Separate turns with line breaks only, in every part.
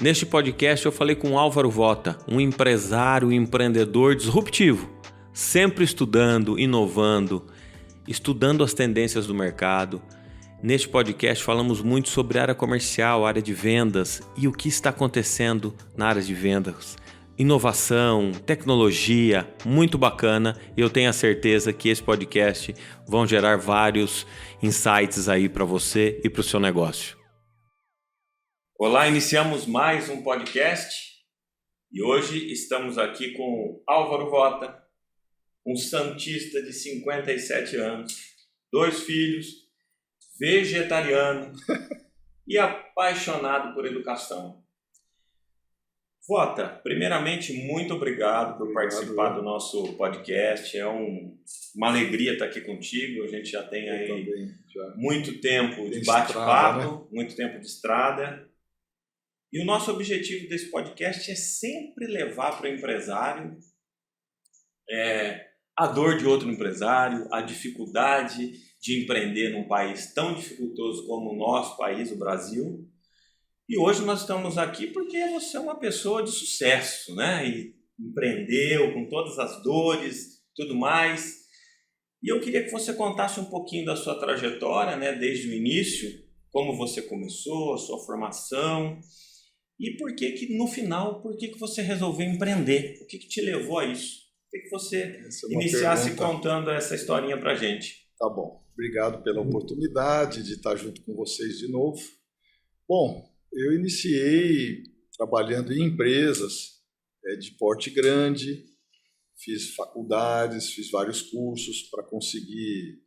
Neste podcast eu falei com Álvaro Vota, um empresário e empreendedor disruptivo, sempre estudando, inovando, estudando as tendências do mercado. Neste podcast falamos muito sobre área comercial, área de vendas e o que está acontecendo na área de vendas. Inovação, tecnologia, muito bacana, e eu tenho a certeza que esse podcast vão gerar vários insights aí para você e para o seu negócio. Olá, iniciamos mais um podcast e hoje estamos aqui com Álvaro Vota, um santista de 57 anos, 2 filhos, vegetariano e apaixonado por educação. Vota, primeiramente, muito obrigado por participar do nosso podcast. É uma alegria estar aqui contigo. A gente já tem aí muito tempo de bate-papo, muito tempo de estrada. E o nosso objetivo desse podcast é sempre levar para o empresário a dor de outro empresário, a dificuldade de empreender num país tão dificultoso como o nosso país, o Brasil. E hoje nós estamos aqui porque você é uma pessoa de sucesso, né? E empreendeu com todas as dores e tudo mais. E eu queria que você contasse um pouquinho da sua trajetória, né? Desde o início, como você começou, a sua formação. E por que no final, por que você resolveu empreender? O que te levou a isso? Por que você iniciasse contando essa historinha pra gente?
Tá bom. Obrigado pela oportunidade de estar junto com vocês de novo. Bom, eu iniciei trabalhando em empresas de porte grande, fiz faculdades, fiz vários cursos para conseguir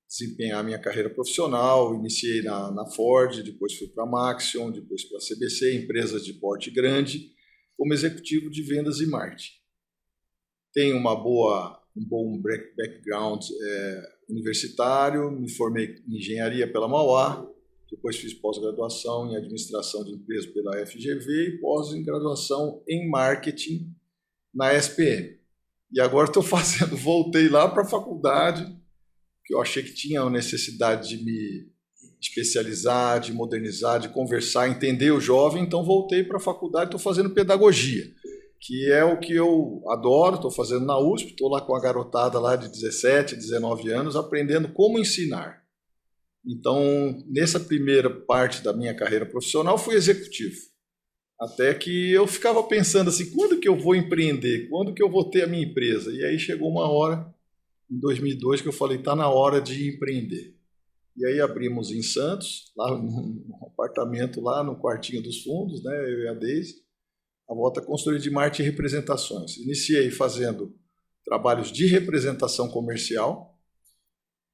desempenhar minha carreira profissional. Iniciei na Ford, depois fui para a Maxion, depois para a CBC, empresas de porte grande, como executivo de vendas e marketing. Tenho um bom background universitário, me formei em engenharia pela Mauá, depois fiz pós-graduação em administração de empresas pela FGV e pós-graduação em marketing na SPM. E agora voltei lá para a faculdade, que eu achei que tinha a necessidade de me especializar, de modernizar, de conversar, entender o jovem, então voltei para a faculdade, estou fazendo pedagogia, que é o que eu adoro, estou fazendo na USP, estou lá com a garotada lá de 17, 19 anos, aprendendo como ensinar. Então, nessa primeira parte da minha carreira profissional, fui executivo. Até que eu ficava pensando assim, quando que eu vou empreender? Quando que eu vou ter a minha empresa? E aí chegou uma hora, em 2002, que eu falei, está na hora de empreender. E aí abrimos em Santos, lá no apartamento, lá no quartinho dos fundos, né, eu e a Deise, a Volta Consultoria de Marketing e Representações. Iniciei fazendo trabalhos de representação comercial,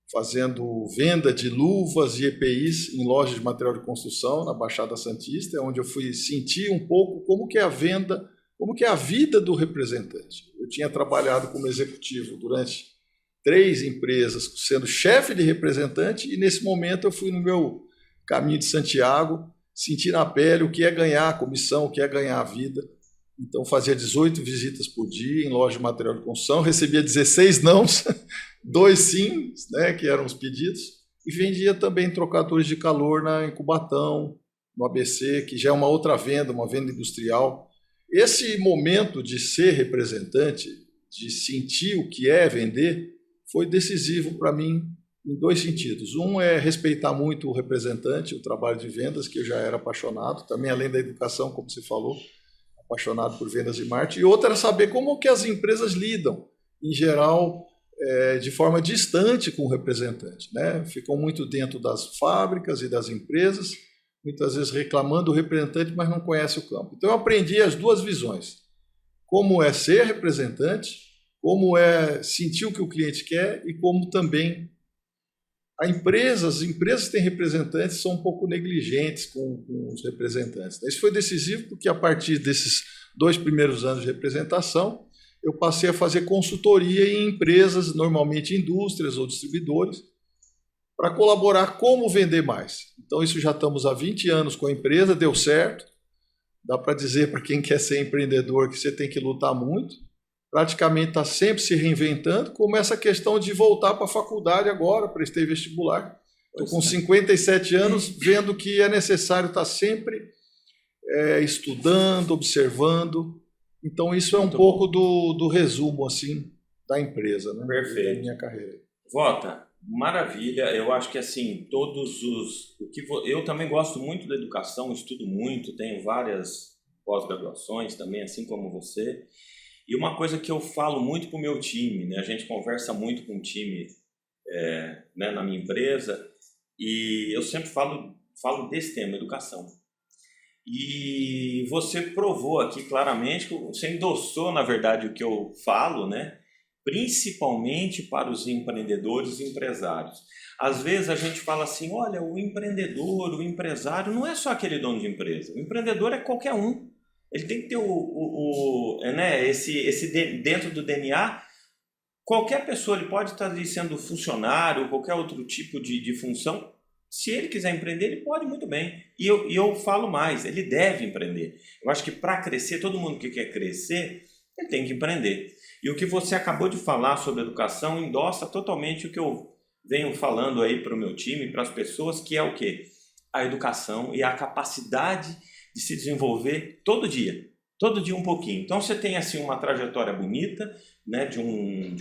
fazendo venda de luvas e EPIs em lojas de material de construção na Baixada Santista, onde eu fui sentir um pouco como que é a venda, como que é a vida do representante. Eu tinha trabalhado como executivo durante 3 empresas, sendo chefe de representante, e nesse momento eu fui no meu caminho de Santiago, senti na pele o que é ganhar a comissão, o que é ganhar a vida. Então fazia 18 visitas por dia em loja de material de construção, recebia 16 nãos, 2 sim, né, que eram os pedidos, e vendia também trocadores de calor em Cubatão, no ABC, que já é uma outra venda, uma venda industrial. Esse momento de ser representante, de sentir o que é vender, foi decisivo para mim em 2 sentidos. Um é respeitar muito o representante, o trabalho de vendas, que eu já era apaixonado, também além da educação, como você falou, apaixonado por vendas e marketing. E outra era saber como que as empresas lidam, em geral, de forma distante com o representante, né? Ficam muito dentro das fábricas e das empresas, muitas vezes reclamando do representante, mas não conhece o campo. Então eu aprendi as 2 visões, como é ser representante, como é sentir o que o cliente quer e como também as empresas que têm representantes são um pouco negligentes com os representantes. Isso foi decisivo porque a partir desses 2 primeiros anos de representação, eu passei a fazer consultoria em empresas, normalmente indústrias ou distribuidores, para colaborar como vender mais. Então isso já estamos há 20 anos com a empresa, deu certo. Dá para dizer para quem quer ser empreendedor que você tem que lutar muito. Praticamente está sempre se reinventando, como essa questão de voltar para a faculdade agora, prestei vestibular. Estou com 57 anos, vendo que é necessário estar sempre estudando, observando. Então, isso é um pouco do resumo assim, da empresa, né?
Perfeito.
Da minha carreira.
Vota, maravilha. Eu acho que assim, eu também gosto muito da educação, estudo muito, tenho várias pós-graduações também, assim como você. E uma coisa que eu falo muito para o meu time, né? A gente conversa muito com o time né, na minha empresa, e eu sempre falo desse tema, educação. E você provou aqui claramente, você endossou, na verdade, o que eu falo, né? Principalmente para os empreendedores e empresários. Às vezes a gente fala assim, olha, o empreendedor, o empresário, não é só aquele dono de empresa. O empreendedor é qualquer um. Ele tem que ter né, dentro do DNA. Qualquer pessoa, ele pode estar ali sendo funcionário, qualquer outro tipo de função. Se ele quiser empreender, ele pode muito bem. E eu falo mais, ele deve empreender. Eu acho que para crescer, todo mundo que quer crescer, ele tem que empreender. E o que você acabou de falar sobre educação endossa totalmente o que eu venho falando aí para o meu time, para as pessoas, que é o quê? A educação e a capacidade de se desenvolver todo dia um pouquinho. Então você tem assim uma trajetória bonita, né, de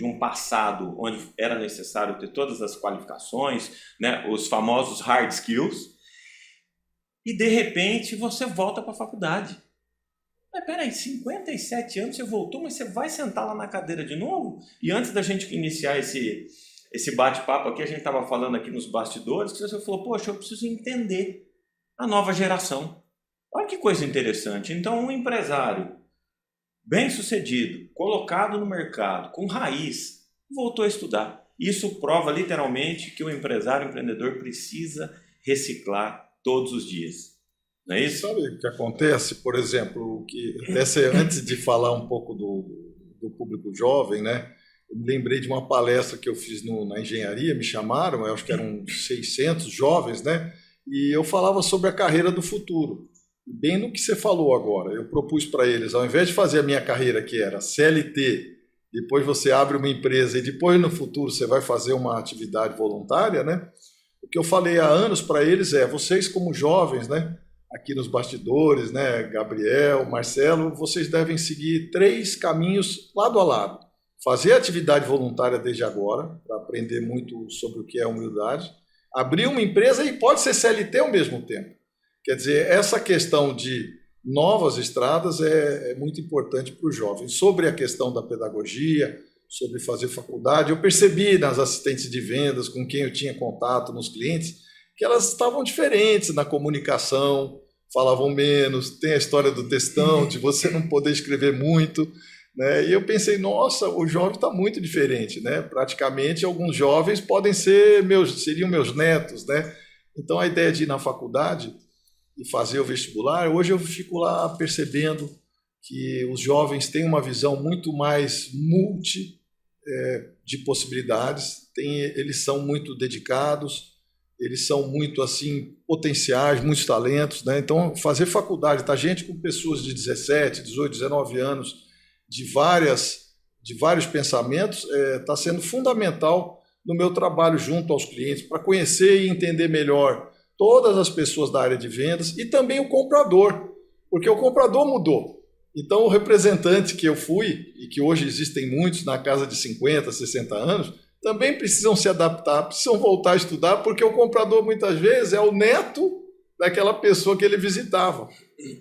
um passado onde era necessário ter todas as qualificações, né, os famosos hard skills, e de repente você volta para a faculdade. Mas peraí, 57 anos você voltou, mas você vai sentar lá na cadeira de novo? E antes da gente iniciar esse bate-papo aqui, a gente estava falando aqui nos bastidores, que você falou, poxa, eu preciso entender a nova geração. Olha que coisa interessante. Então, um empresário bem-sucedido, colocado no mercado, com raiz, voltou a estudar. Isso prova literalmente que o empresário, o empreendedor precisa reciclar todos os dias. Não é isso?
Sabe o que acontece, por exemplo, antes de falar um pouco do público jovem, né? Eu me lembrei de uma palestra que eu fiz na engenharia, me chamaram, eu acho que eram 600 jovens, né? E eu falava sobre a carreira do futuro. Bem no que você falou agora, eu propus para eles, ao invés de fazer a minha carreira, que era CLT, depois você abre uma empresa e depois no futuro você vai fazer uma atividade voluntária, né? O que eu falei há anos para eles vocês como jovens, né? Aqui nos bastidores, né? Gabriel, Marcelo, vocês devem seguir 3 caminhos lado a lado. Fazer atividade voluntária desde agora, para aprender muito sobre o que é humildade. Abrir uma empresa e pode ser CLT ao mesmo tempo. Quer dizer, essa questão de novas estradas é muito importante para o jovem. Sobre a questão da pedagogia, sobre fazer faculdade, eu percebi nas assistentes de vendas com quem eu tinha contato, nos clientes, que elas estavam diferentes na comunicação, falavam menos, tem a história do textão, de você não poder escrever muito, né? E eu pensei, nossa, o jovem está muito diferente, né? Praticamente alguns jovens podem seriam meus netos, né? Então a ideia de ir na faculdade e fazer o vestibular, hoje eu fico lá percebendo que os jovens têm uma visão muito mais de possibilidades, eles são muito dedicados, eles são muito assim potenciais, muitos talentos, né? Então fazer faculdade, tá gente com pessoas de 17, 18, 19 anos, de vários pensamentos, está sendo fundamental no meu trabalho junto aos clientes, para conhecer e entender melhor todas as pessoas da área de vendas e também o comprador, porque o comprador mudou. Então, o representante que eu fui, e que hoje existem muitos na casa de 50, 60 anos, também precisam se adaptar, precisam voltar a estudar, porque o comprador, muitas vezes, é o neto daquela pessoa que ele visitava.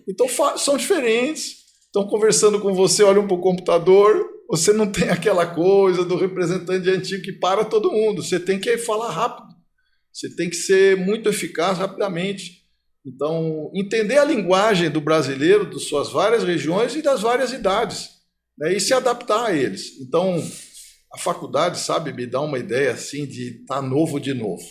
Então, são diferentes. Estão conversando com você, olham para o computador, você não tem aquela coisa do representante antigo que para todo mundo. Você tem que falar rápido. Você tem que ser muito eficaz rapidamente. Então, entender a linguagem do brasileiro, das suas várias regiões e das várias idades, né, e se adaptar a eles. Então, a faculdade, sabe, me dá uma ideia assim de estar novo de novo,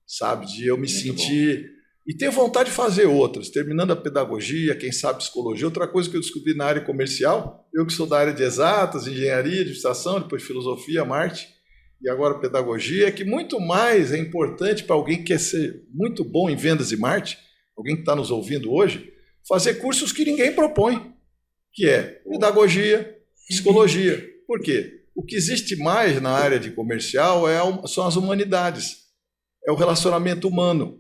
sabe, de eu me sentir... Bom. E ter vontade de fazer outras, terminando a pedagogia, quem sabe psicologia. Outra coisa que eu descobri na área comercial, eu que sou da área de exatas, engenharia, administração, depois filosofia, marketing, e agora pedagogia, é que muito mais é importante para alguém que quer ser muito bom em vendas e marketing, alguém que está nos ouvindo hoje, fazer cursos que ninguém propõe, que é pedagogia, psicologia. Por quê? O que existe mais na área de comercial são as humanidades, é o relacionamento humano.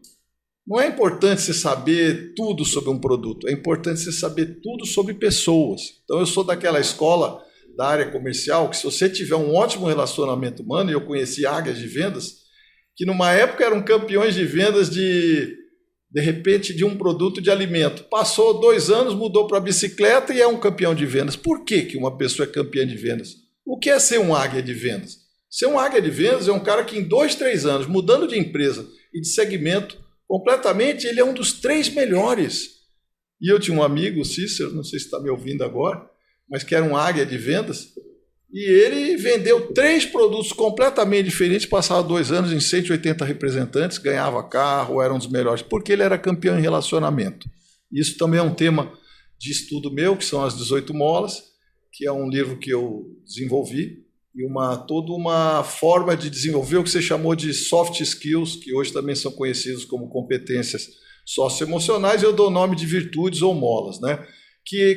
não é importante você saber tudo sobre um produto, é importante você saber tudo sobre pessoas. Então, eu sou daquela escola da área comercial que, se você tiver um ótimo relacionamento humano, e eu conheci águias de vendas, que numa época eram campeões de vendas de repente, de um produto de alimento. Passou 2 anos, mudou para bicicleta e é um campeão de vendas. Por que que uma pessoa é campeã de vendas? O que é ser um águia de vendas? Ser um águia de vendas é um cara que em 2, 3 anos, mudando de empresa e de segmento completamente, ele é um dos 3 melhores. E eu tinha um amigo, o Cícero, não sei se está me ouvindo agora, mas que era um águia de vendas, e ele vendeu 3 produtos completamente diferentes, passava 2 anos em 180 representantes, ganhava carro, era um dos melhores, porque ele era campeão em relacionamento. Isso também é um tema de estudo meu, que são as 18 molas, que é um livro que eu desenvolvi, e toda uma forma de desenvolver o que você chamou de soft skills, que hoje também são conhecidos como competências socioemocionais, eu dou o nome de virtudes ou molas, né?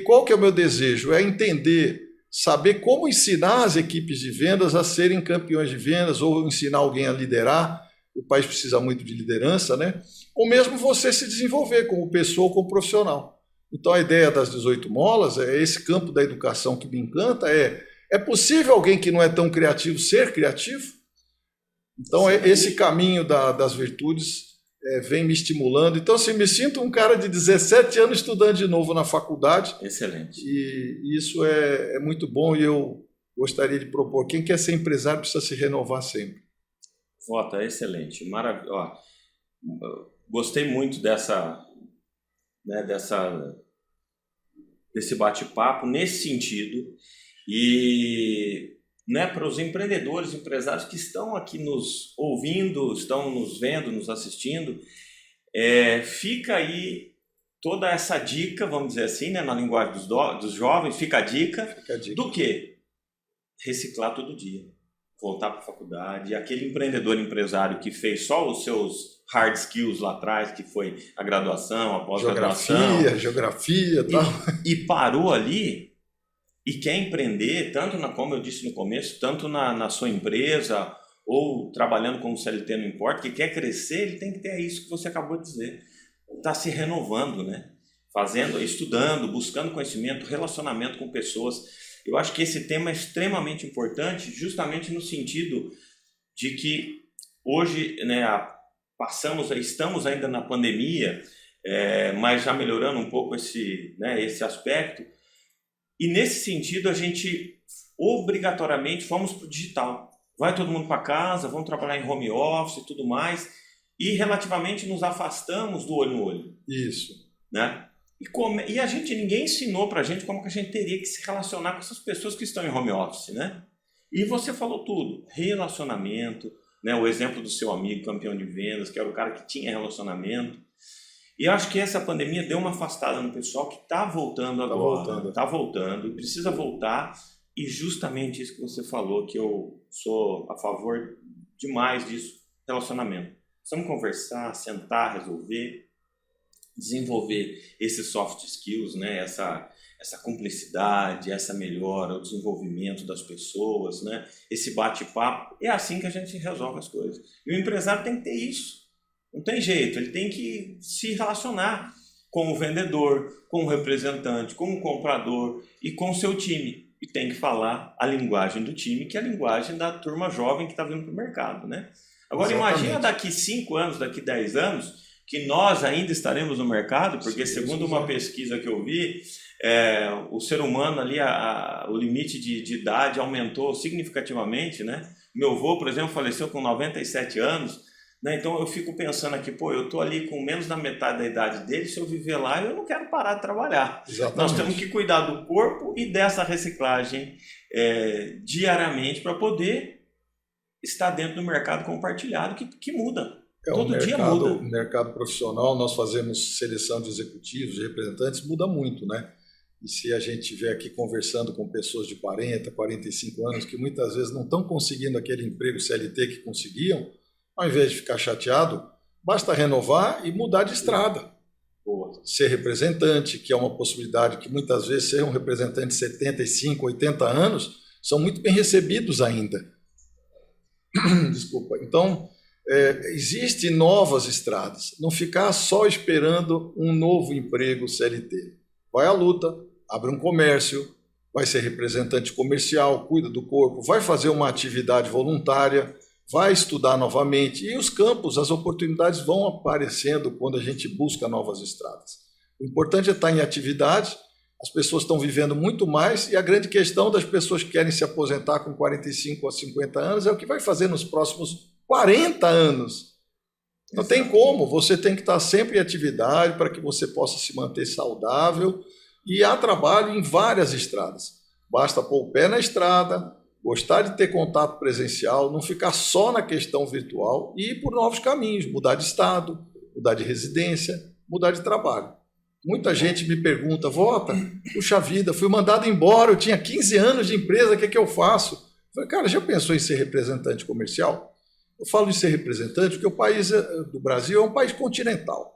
Qual que é o meu desejo? É entender, saber como ensinar as equipes de vendas a serem campeões de vendas ou ensinar alguém a liderar. O país precisa muito de liderança, né? Ou mesmo você se desenvolver como pessoa ou como profissional. Então, a ideia das 18 molas, esse campo da educação que me encanta, é possível alguém que não é tão criativo ser criativo? Então, esse caminho das virtudes vem me estimulando. Então, assim, me sinto um cara de 17 anos estudando de novo na faculdade.
Excelente.
E isso é muito bom, e eu gostaria de propor. Quem quer ser empresário precisa se renovar sempre.
Vota, excelente. Maravilha. Gostei muito desse bate-papo nesse sentido. E para os empreendedores, empresários que estão aqui nos ouvindo, estão nos vendo, nos assistindo, fica aí toda essa dica, vamos dizer assim, na linguagem dos jovens, fica a dica do quê? Reciclar todo dia, voltar para a faculdade. E aquele empresário que fez só os seus hard skills lá atrás, que foi a graduação, a pós-graduação,
geografia, tal.
E parou ali, e quer empreender, como eu disse no começo, tanto na sua empresa ou trabalhando como CLT, não importa, que quer crescer, ele tem que ter isso que você acabou de dizer. Está se renovando, né? Estudando, buscando conhecimento, relacionamento com pessoas. Eu acho que esse tema é extremamente importante, justamente no sentido de que hoje, né, estamos ainda na pandemia, mas já melhorando um pouco esse aspecto. E nesse sentido, a gente obrigatoriamente fomos para o digital. Vai todo mundo para casa, vamos trabalhar em home office e tudo mais, e relativamente nos afastamos do olho no olho.
Isso.
Né? E ninguém ensinou para a gente como que a gente teria que se relacionar com essas pessoas que estão em home office. Né? E você falou tudo, relacionamento, né? O exemplo do seu amigo campeão de vendas, que era o cara que tinha relacionamento. E eu acho que essa pandemia deu uma afastada no pessoal que está voltando agora. Está voltando e precisa voltar. E justamente isso que você falou, que eu sou a favor demais disso, relacionamento. Precisamos conversar, sentar, resolver, desenvolver esses soft skills, né? Essa cumplicidade, essa melhora, o desenvolvimento das pessoas, né? Esse bate-papo. É assim que a gente resolve as coisas. E o empresário tem que ter isso. Não tem jeito, ele tem que se relacionar com o vendedor, com o representante, com o comprador e com o seu time. E tem que falar a linguagem do time, que é a linguagem da turma jovem que está vindo para o mercado. Né? Agora, imagina daqui 5 anos, daqui 10 anos, que nós ainda estaremos no mercado, porque segundo uma pesquisa que eu vi, o ser humano ali, o limite de idade aumentou significativamente. Né? Meu avô, por exemplo, faleceu com 97 anos. Né? Então eu fico pensando aqui, eu estou ali com menos da metade da idade dele, se eu viver lá, eu não quero parar de trabalhar.
Exatamente.
Nós temos que cuidar do corpo e dessa reciclagem diariamente para poder estar dentro do mercado compartilhado que muda. Todo dia muda.
O mercado profissional, nós fazemos seleção de executivos, de representantes, muda muito, né? E se a gente estiver aqui conversando com pessoas de 40, 45 anos, que muitas vezes não estão conseguindo aquele emprego CLT que conseguiam, ao invés de ficar chateado, basta renovar e mudar de estrada. Ser representante, que é uma possibilidade que muitas vezes ser um representante de 75, 80 anos, são muito bem recebidos ainda. Desculpa. Então, Existem novas estradas, não ficar só esperando um novo emprego CLT. Vai à luta, abre um comércio, vai ser representante comercial, cuida do corpo, vai fazer uma atividade voluntária, vai estudar novamente, e os campos, as oportunidades vão aparecendo quando a gente busca novas estradas. O importante é estar em atividade, as pessoas estão vivendo muito mais, e a grande questão das pessoas que querem se aposentar com 45 a 50 anos é o que vai fazer nos próximos 40 anos. Não tem como, você tem que estar sempre em atividade para que você possa se manter saudável, e há trabalho em várias estradas. Basta pôr o pé na estrada, gostar de ter contato presencial, não ficar só na questão virtual e ir por novos caminhos, mudar de estado, mudar de residência, mudar de trabalho. Muita gente me pergunta, Vota, puxa vida, fui mandado embora, eu tinha 15 anos de empresa, o que é que eu faço? Eu falei, cara, já pensou em ser representante comercial? Eu falo em ser representante porque o país do Brasil é um país continental.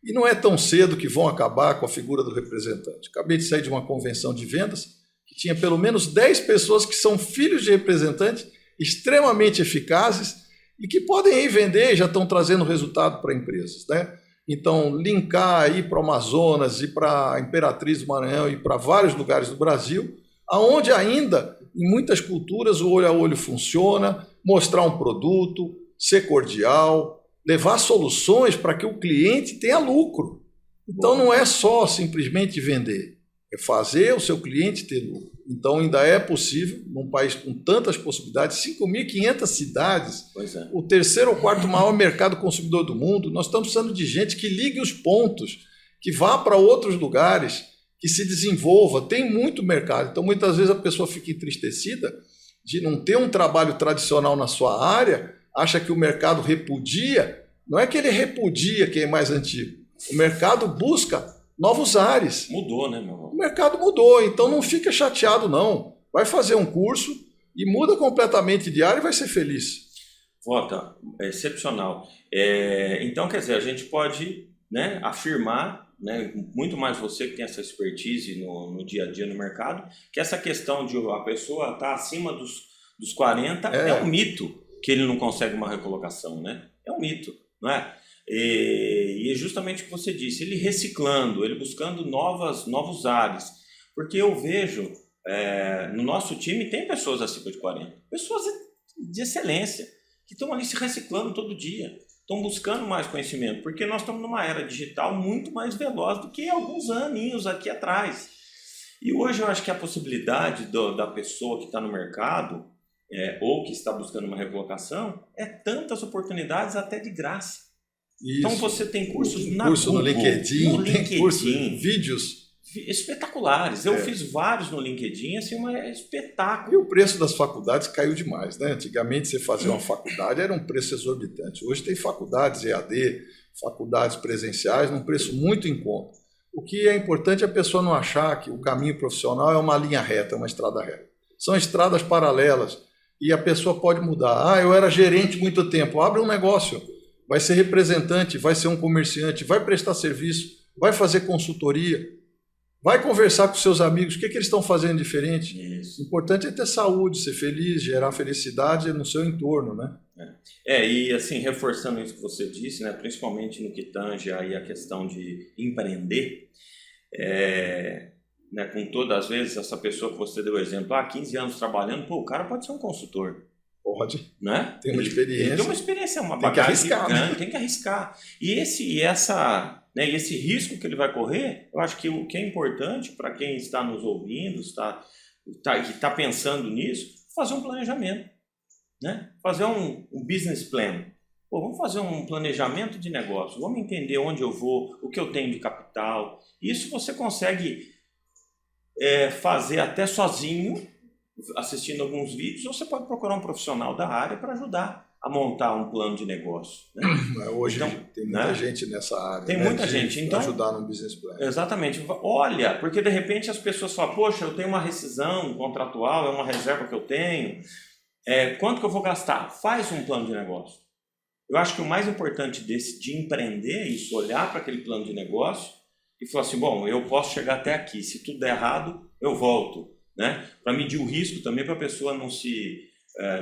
E não é tão cedo que vão acabar com a figura do representante. Acabei de sair de uma convenção de vendas que tinha pelo menos 10 pessoas que são filhos de representantes extremamente eficazes e que podem ir vender e já estão trazendo resultado para empresas, né? Então, linkar, ir para o Amazonas, ir para a Imperatriz do Maranhão e para vários lugares do Brasil, aonde ainda, em muitas culturas, o olho a olho funciona, mostrar um produto, ser cordial, levar soluções para que o cliente tenha lucro. Então, não é só simplesmente vender, é fazer o seu cliente ter lucro. Então, ainda é possível, num país com tantas possibilidades, 5.500 cidades, o terceiro ou quarto maior mercado consumidor do mundo, nós estamos precisando de gente que ligue os pontos, que vá para outros lugares, que se desenvolva. Tem muito mercado. Então, muitas vezes a pessoa fica entristecida de não ter um trabalho tradicional na sua área, acha que o mercado repudia. Não é que ele repudia quem é mais antigo. O mercado busca novos ares.
Mudou, né, meu irmão?
O mercado mudou, então não fica chateado, não. Vai fazer um curso e muda completamente de área e vai ser feliz.
Vota, é excepcional. Então, quer dizer, a gente pode, né, afirmar, né, muito mais você que tem essa expertise no dia a dia no mercado, que essa questão de a pessoa estar acima dos 40 é um mito que ele não consegue uma recolocação, né? É um mito, não é? E é justamente o que você disse, ele reciclando, ele buscando novos ares, porque eu vejo no nosso time tem pessoas acima de 40, pessoas de excelência, que estão ali se reciclando todo dia, estão buscando mais conhecimento, porque nós estamos numa era digital muito mais veloz do que alguns aninhos aqui atrás. E hoje eu acho que a possibilidade da pessoa que está no mercado, ou que está buscando uma recolocação, é tantas oportunidades até de graça. Isso. Então você tem cursos na
Google,
no
LinkedIn, tem cursos, vídeos
espetaculares. Eu fiz vários no LinkedIn, assim, é espetáculo.
E o preço das faculdades caiu demais, né? Antigamente você fazia uma faculdade, era um preço exorbitante. Hoje tem faculdades EAD, faculdades presenciais, num preço muito em conta. O que é importante é a pessoa não achar que o caminho profissional é uma linha reta, uma estrada reta. São estradas paralelas e a pessoa pode mudar. Eu era gerente muito tempo, abre um negócio. Vai ser representante, vai ser um comerciante, vai prestar serviço, vai fazer consultoria, vai conversar com seus amigos, o que eles estão fazendo diferente. Isso. O importante é ter saúde, ser feliz, gerar felicidade no seu entorno, né?
E assim, reforçando isso que você disse, né, principalmente no que tange aí a questão de empreender, né, com todas as vezes essa pessoa que você deu o exemplo, 15 anos trabalhando, o cara pode ser um consultor.
Pode,
né?
Tem uma experiência.
Ele tem uma experiência, uma
bagagem. Tem que arriscar,
né? Tem que arriscar. E esse risco que ele vai correr, eu acho que o que é importante para quem está nos ouvindo, que está pensando nisso, fazer um planejamento, né? Fazer um business plan. Vamos fazer um planejamento de negócio, vamos entender onde eu vou, o que eu tenho de capital. Isso você consegue fazer até sozinho, assistindo alguns vídeos, ou você pode procurar um profissional da área para ajudar a montar um plano de negócio, né?
Hoje tem muita gente nessa área.
Tem muita gente. Então,
ajudar no business plan.
Exatamente. Olha, porque de repente as pessoas falam, poxa, eu tenho uma rescisão contratual, é uma reserva que eu tenho, quanto que eu vou gastar? Faz um plano de negócio. Eu acho que o mais importante de empreender é isso, olhar para aquele plano de negócio e falar assim, bom, eu posso chegar até aqui, se tudo der errado, eu volto. Né? Para medir o risco também, para a pessoa não se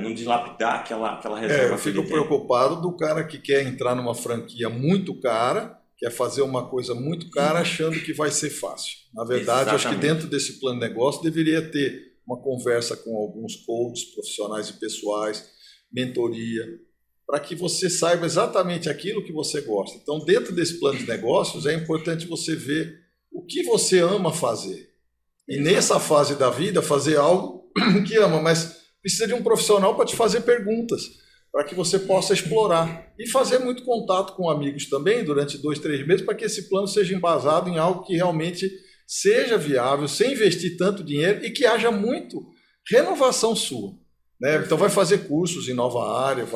não dilapidar aquela reserva.
Eu fico preocupado do cara que quer entrar numa franquia muito cara, quer fazer uma coisa muito cara achando que vai ser fácil. Na verdade, acho que dentro desse plano de negócio deveria ter uma conversa com alguns coaches profissionais e pessoais, mentoria, para que você saiba exatamente aquilo que você gosta. Então, dentro desse plano de negócios, é importante você ver o que você ama fazer. E nessa fase da vida, fazer algo que ama, mas precisa de um profissional para te fazer perguntas, para que você possa explorar. E fazer muito contato com amigos também, durante 2, 3 meses, para que esse plano seja embasado em algo que realmente seja viável, sem investir tanto dinheiro e que haja muito renovação sua. Né? Então, vai fazer cursos em nova área,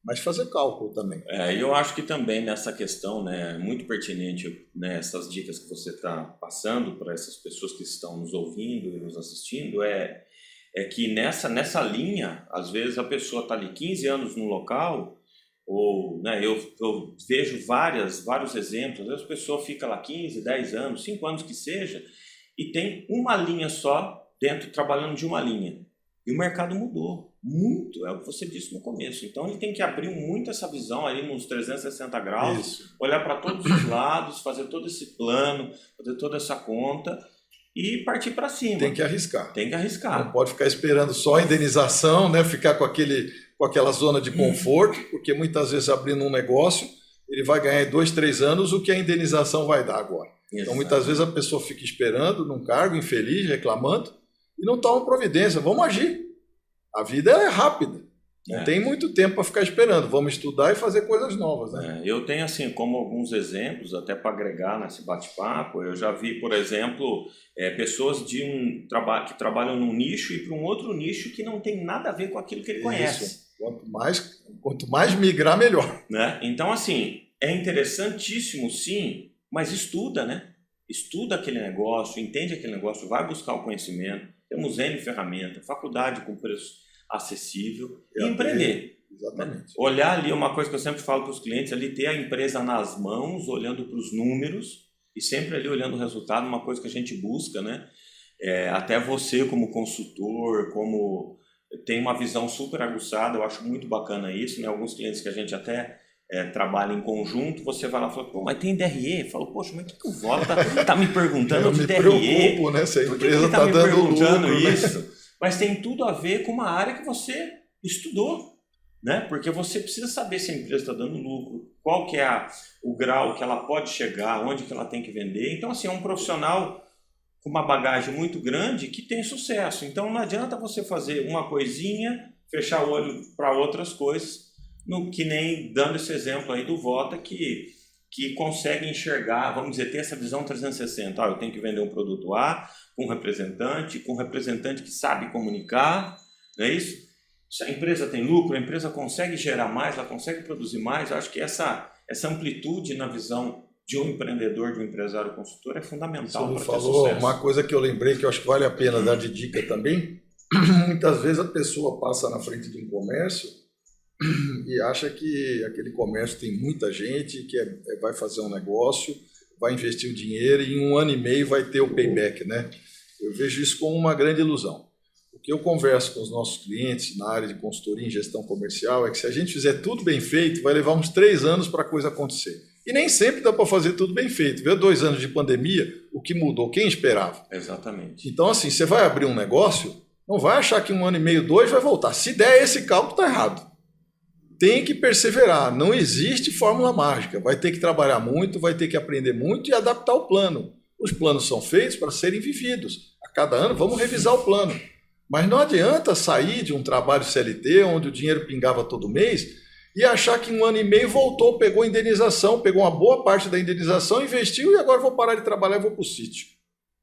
mas fazer cálculo também.
Eu acho que também nessa questão, né, muito pertinente, né, essas dicas que você está passando para essas pessoas que estão nos ouvindo e nos assistindo, é que nessa linha, às vezes a pessoa está ali 15 anos no local, ou, né, eu vejo vários exemplos, às vezes a pessoa fica lá 15, 10 anos, 5 anos que seja, e tem uma linha só dentro, trabalhando de uma linha. E o mercado mudou muito, é o que você disse no começo. Então ele tem que abrir muito essa visão ali nos 360 graus,
Isso.
olhar para todos os lados, fazer todo esse plano, fazer toda essa conta e partir para cima.
Tem que arriscar.
Tem que arriscar.
Não pode ficar esperando só a indenização, né? Ficar com aquela zona de conforto, porque muitas vezes abrindo um negócio, ele vai ganhar em 2, 3 anos o que a indenização vai dar agora. Exato. Então muitas vezes a pessoa fica esperando num cargo, infeliz, reclamando, e não toma providência. Vamos agir. A vida é rápida. Não tem muito tempo para ficar esperando. Vamos estudar e fazer coisas novas. Né?
Eu tenho assim como alguns exemplos, até para agregar nesse bate-papo. Eu já vi, por exemplo, pessoas que trabalham num nicho e para um outro nicho que não tem nada a ver com aquilo que ele conhece.
Quanto mais migrar, melhor.
Né? Então, assim, é interessantíssimo, sim, mas estuda, né? Estuda aquele negócio, entende aquele negócio, vai buscar o conhecimento. Temos N ferramentas, faculdade com preço acessível e empreender.
Exatamente.
Né? Olhar ali, uma coisa que eu sempre falo para os clientes, ali ter a empresa nas mãos, olhando para os números e sempre ali olhando o resultado, uma coisa que a gente busca, né? Até você como consultor, como tem uma visão super aguçada, eu acho muito bacana isso, né? Alguns clientes que a gente até trabalha em conjunto, você vai lá e fala, pô, mas tem DRE? Eu falo, poxa, mas o que o Volta tá me perguntando de DRE?
Eu me preocupo, né? Se a empresa
tá
me
perguntando
lucro,
isso?
Né?
Mas tem tudo a ver com uma área que você estudou, né? Porque você precisa saber se a empresa está dando lucro, qual que é o grau que ela pode chegar, onde que ela tem que vender. Então, assim, é um profissional com uma bagagem muito grande que tem sucesso. Então, não adianta você fazer uma coisinha, fechar o olho para outras coisas, que nem dando esse exemplo aí do Volta, que consegue enxergar, vamos dizer, ter essa visão 360. Eu tenho que vender um produto A com um representante que sabe comunicar, não é isso? Se a empresa tem lucro, a empresa consegue gerar mais, ela consegue produzir mais. Eu acho que essa amplitude na visão de um empreendedor, de um empresário consultor é fundamental para ter sucesso.
Uma coisa que eu lembrei que eu acho que vale a pena dar de dica também, muitas vezes a pessoa passa na frente de um comércio e acha que aquele comércio tem muita gente, que vai fazer um negócio, vai investir o dinheiro e em 1 ano e meio vai ter o payback, né? Eu vejo isso como uma grande ilusão. O que eu converso com os nossos clientes na área de consultoria em gestão comercial é que se a gente fizer tudo bem feito, vai levar uns 3 anos para a coisa acontecer. E nem sempre dá para fazer tudo bem feito. Veio 2 anos de pandemia, o que mudou? Quem esperava?
Exatamente.
Então, assim, você vai abrir um negócio, não vai achar que 1 ano e meio, 2 vai voltar. Se der esse cálculo, está errado. Tem que perseverar, não existe fórmula mágica. Vai ter que trabalhar muito, vai ter que aprender muito e adaptar o plano. Os planos são feitos para serem vividos. A cada ano, vamos revisar o plano. Mas não adianta sair de um trabalho CLT, onde o dinheiro pingava todo mês, e achar que em 1 ano e meio voltou, pegou a indenização, pegou uma boa parte da indenização, investiu e agora vou parar de trabalhar e vou para o sítio.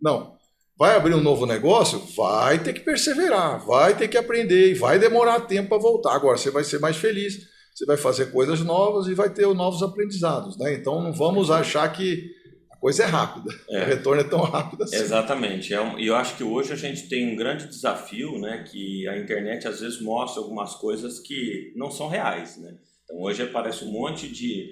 Não. Vai abrir um novo negócio? Vai ter que perseverar, vai ter que aprender e vai demorar tempo para voltar. Agora você vai ser mais feliz, você vai fazer coisas novas e vai ter novos aprendizados, né? Então não vamos achar que a coisa é rápida, o retorno é tão rápido assim.
Exatamente. E eu acho que hoje a gente tem um grande desafio, né? Que a internet às vezes mostra algumas coisas que não são reais, né? Então hoje aparece um monte de...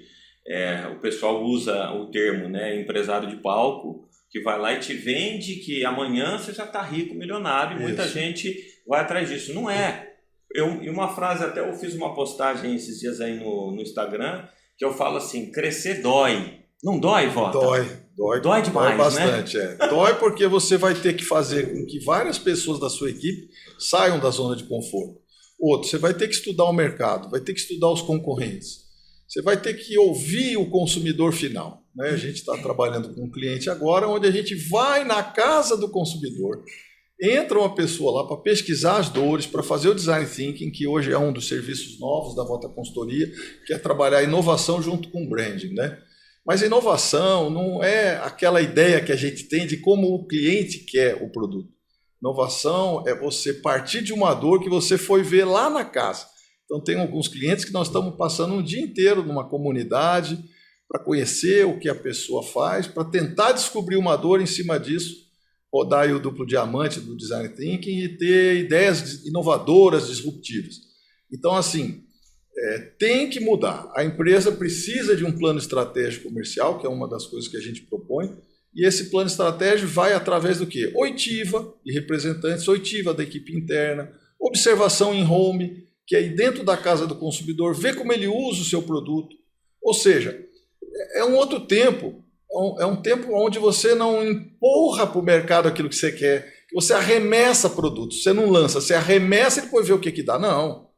o pessoal usa o termo, né, empresário de palco, que vai lá e te vende que amanhã você já está rico, milionário, e muita gente vai atrás disso. Não é. E uma frase, até eu fiz uma postagem esses dias aí no Instagram, que eu falo assim, crescer dói. Não dói, Vota?
Dói
demais,
bastante,
né?
Dói porque você vai ter que fazer com que várias pessoas da sua equipe saiam da zona de conforto. Outro, você vai ter que estudar o mercado, vai ter que estudar os concorrentes. Você vai ter que ouvir o consumidor final, né? A gente está trabalhando com um cliente agora, onde a gente vai na casa do consumidor, entra uma pessoa lá para pesquisar as dores, para fazer o design thinking, que hoje é um dos serviços novos da Vota Consultoria, que é trabalhar a inovação junto com o branding, né? Mas a inovação não é aquela ideia que a gente tem de como o cliente quer o produto. Inovação é você partir de uma dor que você foi ver lá na casa. Então, tem alguns clientes que nós estamos passando um dia inteiro numa comunidade para conhecer o que a pessoa faz, para tentar descobrir uma dor em cima disso, rodar aí o duplo diamante do Design Thinking e ter ideias inovadoras, disruptivas. Então, assim, tem que mudar. A empresa precisa de um plano estratégico comercial, que é uma das coisas que a gente propõe, e esse plano estratégico vai através do quê? Oitiva de representantes, oitiva da equipe interna, observação em home, que é ir dentro da casa do consumidor, ver como ele usa o seu produto. Ou seja, é um outro tempo, é um tempo onde você não empurra para o mercado aquilo que você quer, que você arremessa produtos, você não lança, você arremessa e depois vê o que dá. Não.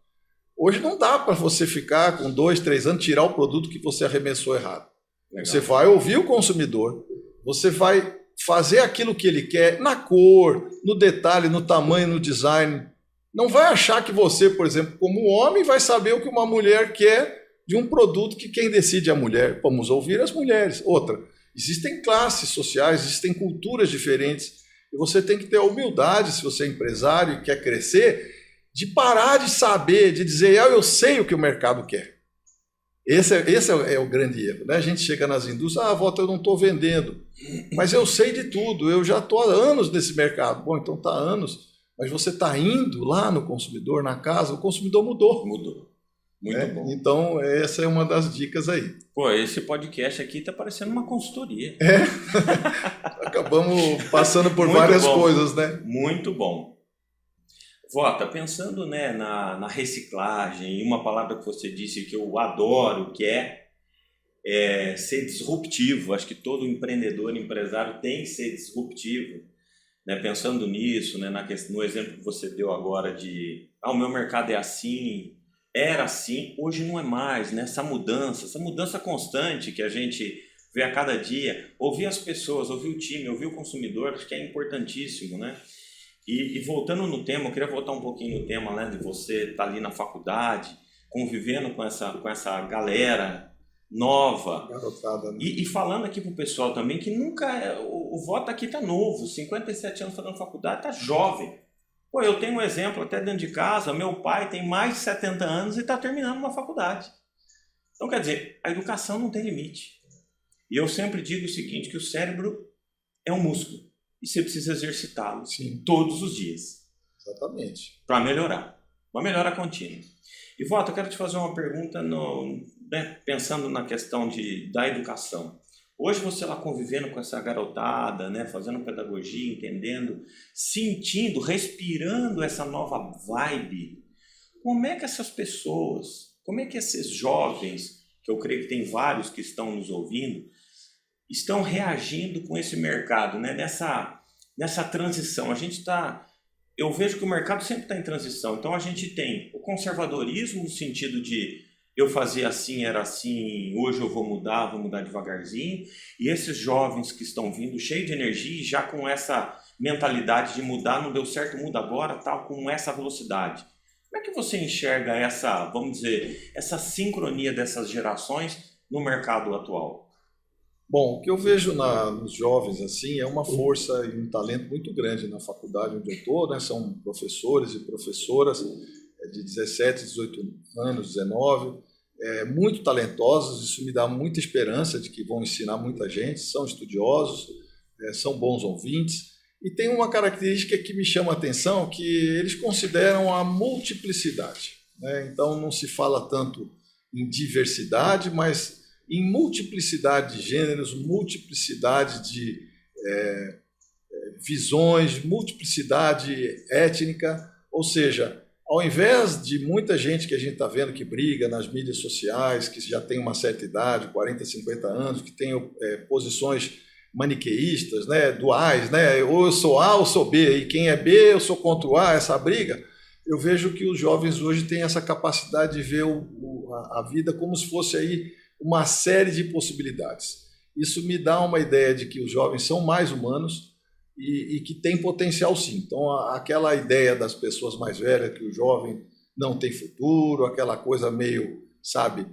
Hoje não dá para você ficar com 2, 3 anos, tirar o produto que você arremessou errado. Legal. Você vai ouvir o consumidor, você vai fazer aquilo que ele quer na cor, no detalhe, no tamanho, no design. Não vai achar que você, por exemplo, como homem, vai saber o que uma mulher quer de um produto que quem decide é a mulher. Vamos ouvir as mulheres. Outra, existem classes sociais, existem culturas diferentes, e você tem que ter a humildade, se você é empresário e quer crescer, de parar de saber, de dizer, eu sei o que o mercado quer. Esse é o grande erro, né? A gente chega nas indústrias, Vota, eu não estou vendendo, mas eu sei de tudo, eu já estou há anos nesse mercado. Bom, então está há anos, mas você está indo lá no consumidor, na casa, o consumidor mudou.
Mudou. Muito bom.
Então, essa é uma das dicas aí.
Pô, esse podcast aqui está parecendo uma consultoria.
Acabamos passando por várias coisas, né?
Muito bom. Vota, pensando, né, na reciclagem, e uma palavra que você disse que eu adoro, que é ser disruptivo. Acho que todo empreendedor, empresário tem que ser disruptivo, né? Pensando nisso, né, no exemplo que você deu agora de o meu mercado é assim, era assim, hoje não é mais, né? Essa mudança constante que a gente vê a cada dia, ouvir as pessoas, ouvir o time, ouvir o consumidor, acho que é importantíssimo, né? E voltando no tema, eu queria voltar um pouquinho no tema, né, de você estar ali na faculdade, convivendo com essa galera nova.
Garotada, né?
E falando aqui para o pessoal também que nunca... O Vota aqui está novo, 57 anos fazendo faculdade, está jovem. Pô, eu tenho um exemplo até dentro de casa, meu pai tem mais de 70 anos e está terminando uma faculdade. Então, quer dizer, a educação não tem limite. E eu sempre digo o seguinte, que o cérebro é um músculo. E você precisa exercitá-lo todos os dias.
Exatamente.
Para melhorar. Uma melhora contínua. E, Vota, eu quero te fazer uma pergunta pensando na questão da educação. Hoje você lá convivendo com essa garotada, né, fazendo pedagogia, entendendo, sentindo, respirando essa nova vibe. Como é que essas pessoas, como é que esses jovens, que eu creio que tem vários que estão nos ouvindo, estão reagindo com esse mercado, né? Nessa transição? Eu vejo que o mercado sempre está em transição. Então a gente tem o conservadorismo no sentido de eu fazia assim, era assim, hoje eu vou mudar devagarzinho. E esses jovens que estão vindo cheios de energia e já com essa mentalidade de mudar, não deu certo, muda agora, tal, com essa velocidade. Como é que você enxerga essa sincronia dessas gerações no mercado atual?
Bom, o que eu vejo nos jovens assim é uma força e um talento muito grande na faculdade onde eu estou, né? São professores e professoras de 17, 18 anos, 19, muito talentosos. Isso me dá muita esperança de que vão ensinar muita gente, são estudiosos, são bons ouvintes. E tem uma característica que me chama a atenção, que eles consideram a multiplicidade, né? Então não se fala tanto em diversidade, mas em multiplicidade de gêneros, multiplicidade de visões, multiplicidade étnica, ou seja, ao invés de muita gente que a gente está vendo que briga nas mídias sociais, que já tem uma certa idade, 40, 50 anos, que tem posições maniqueístas, né, duais, né, ou eu sou A ou sou B, e quem é B eu sou contra o A, essa briga, eu vejo que os jovens hoje têm essa capacidade de ver a vida como se fosse aí uma série de possibilidades. Isso me dá uma ideia de que os jovens são mais humanos e que tem potencial sim. Então, aquela ideia das pessoas mais velhas, que o jovem não tem futuro, aquela coisa meio, sabe,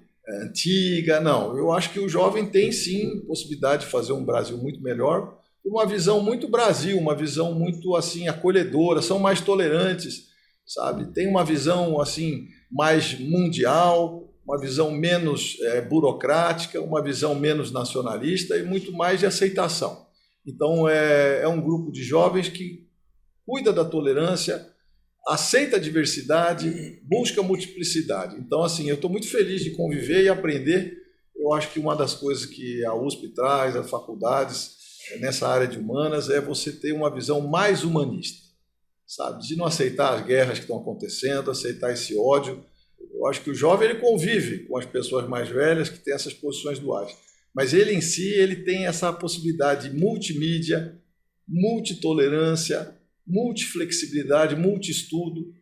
antiga, não. Eu acho que o jovem tem sim possibilidade de fazer um Brasil muito melhor, uma visão muito Brasil, uma visão muito assim acolhedora, são mais tolerantes, sabe? Tem uma visão assim mais mundial, uma visão menos burocrática, uma visão menos nacionalista e muito mais de aceitação. Então, é um grupo de jovens que cuida da tolerância, aceita a diversidade, busca a multiplicidade. Então, assim, eu estou muito feliz de conviver e aprender. Eu acho que uma das coisas que a USP traz, as faculdades, nessa área de humanas, é você ter uma visão mais humanista, sabe? De não aceitar as guerras que estão acontecendo, aceitar esse ódio. Eu acho que o jovem ele convive com as pessoas mais velhas que têm essas posições duais. Mas ele em si ele tem essa possibilidade de multimídia, multitolerância, multiflexibilidade, multiestudo.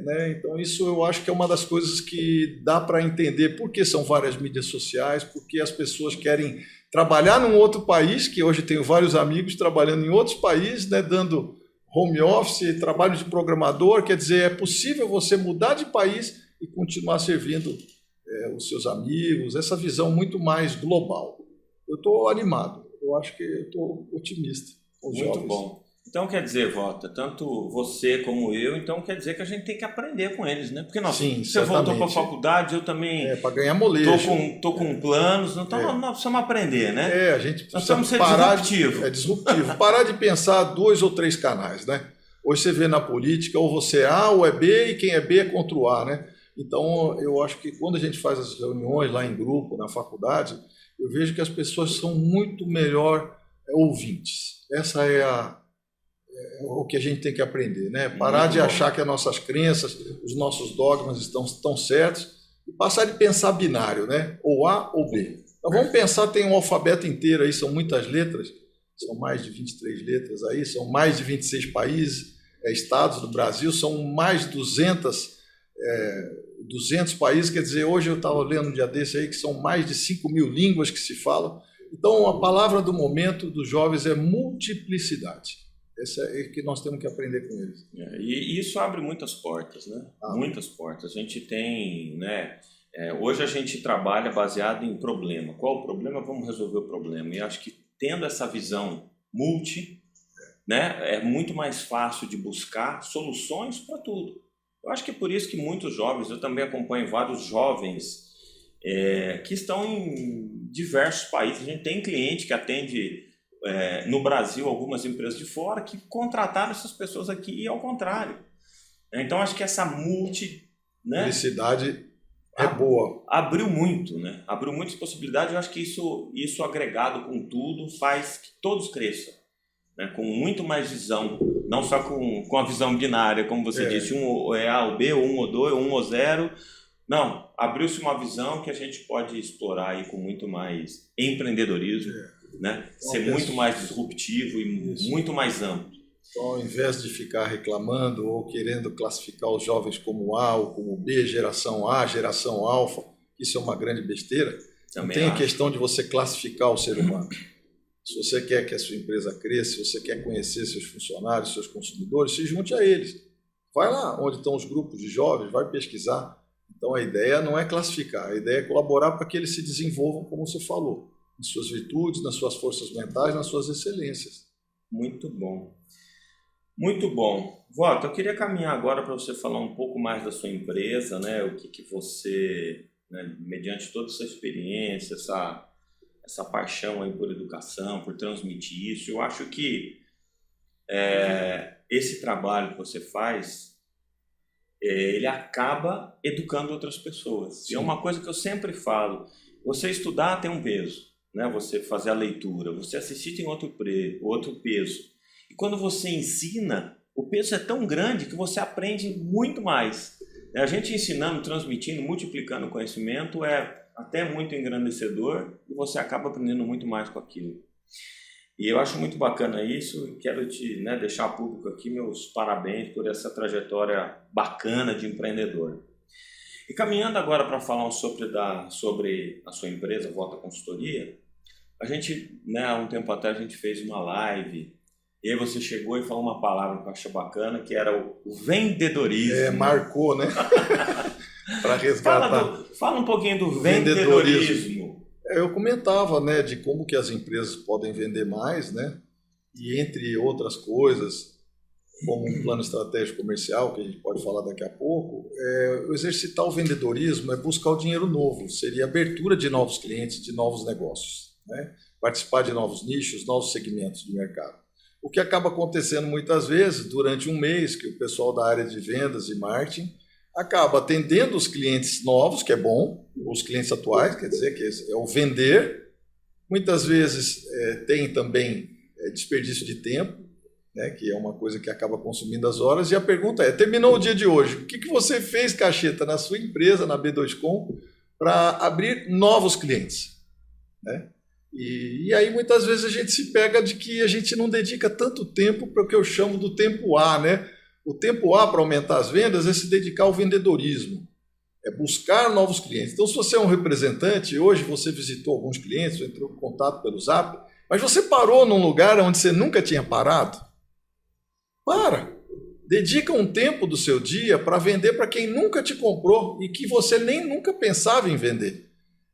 Né? Então, isso eu acho que é uma das coisas que dá para entender por que são várias mídias sociais, porque as pessoas querem trabalhar num outro país, que hoje tenho vários amigos trabalhando em outros países, né, dando home office, trabalho de programador, quer dizer, é possível você mudar de país e continuar servindo os seus amigos, essa visão muito mais global. Eu estou animado, eu acho que estou otimista com os jovens.
Muito bom. Então, quer dizer, Vota, tanto você como eu, então quer dizer que a gente tem que aprender com eles, né? Porque
Sim,
você voltou para a faculdade, eu também
para ganhar molejo.
Estou com planos, então nós precisamos aprender, né?
A gente precisa
nós precisamos ser disruptivo.
Disruptivo. Parar de pensar 2 ou 3 canais, né? Hoje você vê na política, ou você é A ou é B, e quem é B é contra o A, né? Então, eu acho que quando a gente faz as reuniões lá em grupo, na faculdade, eu vejo que as pessoas são muito melhor ouvintes. Essa é o que a gente tem que aprender, né? Parar de achar que as nossas crenças, os nossos dogmas estão certos e passar de pensar binário, né? Ou A ou B. Então, vamos pensar, tem um alfabeto inteiro aí, são muitas letras, são mais de 23 letras aí, são mais de 26 países, estados do Brasil, são mais de 200 países, quer dizer, hoje eu estava lendo um dia desse aí que são mais de 5.000 línguas que se falam. Então, a palavra do momento dos jovens é multiplicidade. Essa é que nós temos que aprender com eles.
E isso abre muitas portas, né? Muitas portas. A gente tem, né? Hoje a gente trabalha baseado em problema. Qual o problema? Vamos resolver o problema. E acho que tendo essa visão né, é muito mais fácil de buscar soluções para tudo. Eu acho que é por isso que muitos jovens, eu também acompanho vários jovens que estão em diversos países. A gente tem cliente que atende no Brasil algumas empresas de fora que contrataram essas pessoas aqui e ao contrário. Então acho que essa
felicidade é boa.
Abriu muito, né? Abriu muitas possibilidades. Eu acho que isso agregado com tudo faz que todos cresçam, né? Com muito mais visão, não só com a visão binária, como você disse, um é A ou B, ou 1 ou 2, ou 1 ou 0. Não, abriu-se uma visão que a gente pode explorar aí com muito mais empreendedorismo, né? Ser muito mais disruptivo e muito mais amplo.
Então, ao invés de ficar reclamando ou querendo classificar os jovens como A ou como B, geração A, geração alfa, isso é uma grande besteira. Não tem a questão de você classificar o ser humano. Se você quer que a sua empresa cresça, se você quer conhecer seus funcionários, seus consumidores, se junte a eles. Vai lá onde estão os grupos de jovens, vai pesquisar. Então, a ideia não é classificar, a ideia é colaborar para que eles se desenvolvam, como você falou, em suas virtudes, nas suas forças mentais, nas suas excelências.
Muito bom. Muito bom. Vota, eu queria caminhar agora para você falar um pouco mais da sua empresa, né? O que você, né, mediante toda essa experiência, essa paixão aí por educação, por transmitir isso, eu acho que esse trabalho que você faz, ele acaba educando outras pessoas. Sim. E é uma coisa que eu sempre falo, você estudar tem um peso, né? Você fazer a leitura, você assistir tem outro peso. E quando você ensina, o peso é tão grande que você aprende muito mais. A gente ensinando, transmitindo, multiplicando o conhecimento é até muito engrandecedor e você acaba aprendendo muito mais com aquilo. E eu acho muito bacana isso e quero te deixar público aqui meus parabéns por essa trajetória bacana de empreendedor. E caminhando agora para falar sobre a sua empresa, Volta Consultoria, a gente, há um tempo atrás, a gente fez uma live e aí você chegou e falou uma palavra que eu achei bacana, que era o vendedorismo.
Marcou, né? Para resgatar.
Fala um pouquinho do vendedorismo.
Eu comentava, de como que as empresas podem vender mais, e entre outras coisas, como um plano estratégico comercial, que a gente pode falar daqui a pouco, exercitar o vendedorismo é buscar o dinheiro novo, seria a abertura de novos clientes, de novos negócios, participar de novos nichos, novos segmentos de mercado. O que acaba acontecendo muitas vezes, durante um mês, que o pessoal da área de vendas e marketing acaba atendendo os clientes novos, que é bom, os clientes atuais, quer dizer, que é o vender. Muitas vezes tem também desperdício de tempo, que é uma coisa que acaba consumindo as horas. E a pergunta é, terminou o dia de hoje, o que você fez, Cacheta, na sua empresa, na B2Com, para abrir novos clientes? E aí muitas vezes a gente se pega de que a gente não dedica tanto tempo para o que eu chamo do tempo A, O tempo A para aumentar as vendas é se dedicar ao vendedorismo, é buscar novos clientes. Então, se você é um representante, hoje você visitou alguns clientes, entrou em contato pelo Zap, mas você parou num lugar onde você nunca tinha parado? Dedica um tempo do seu dia para vender para quem nunca te comprou e que você nem nunca pensava em vender.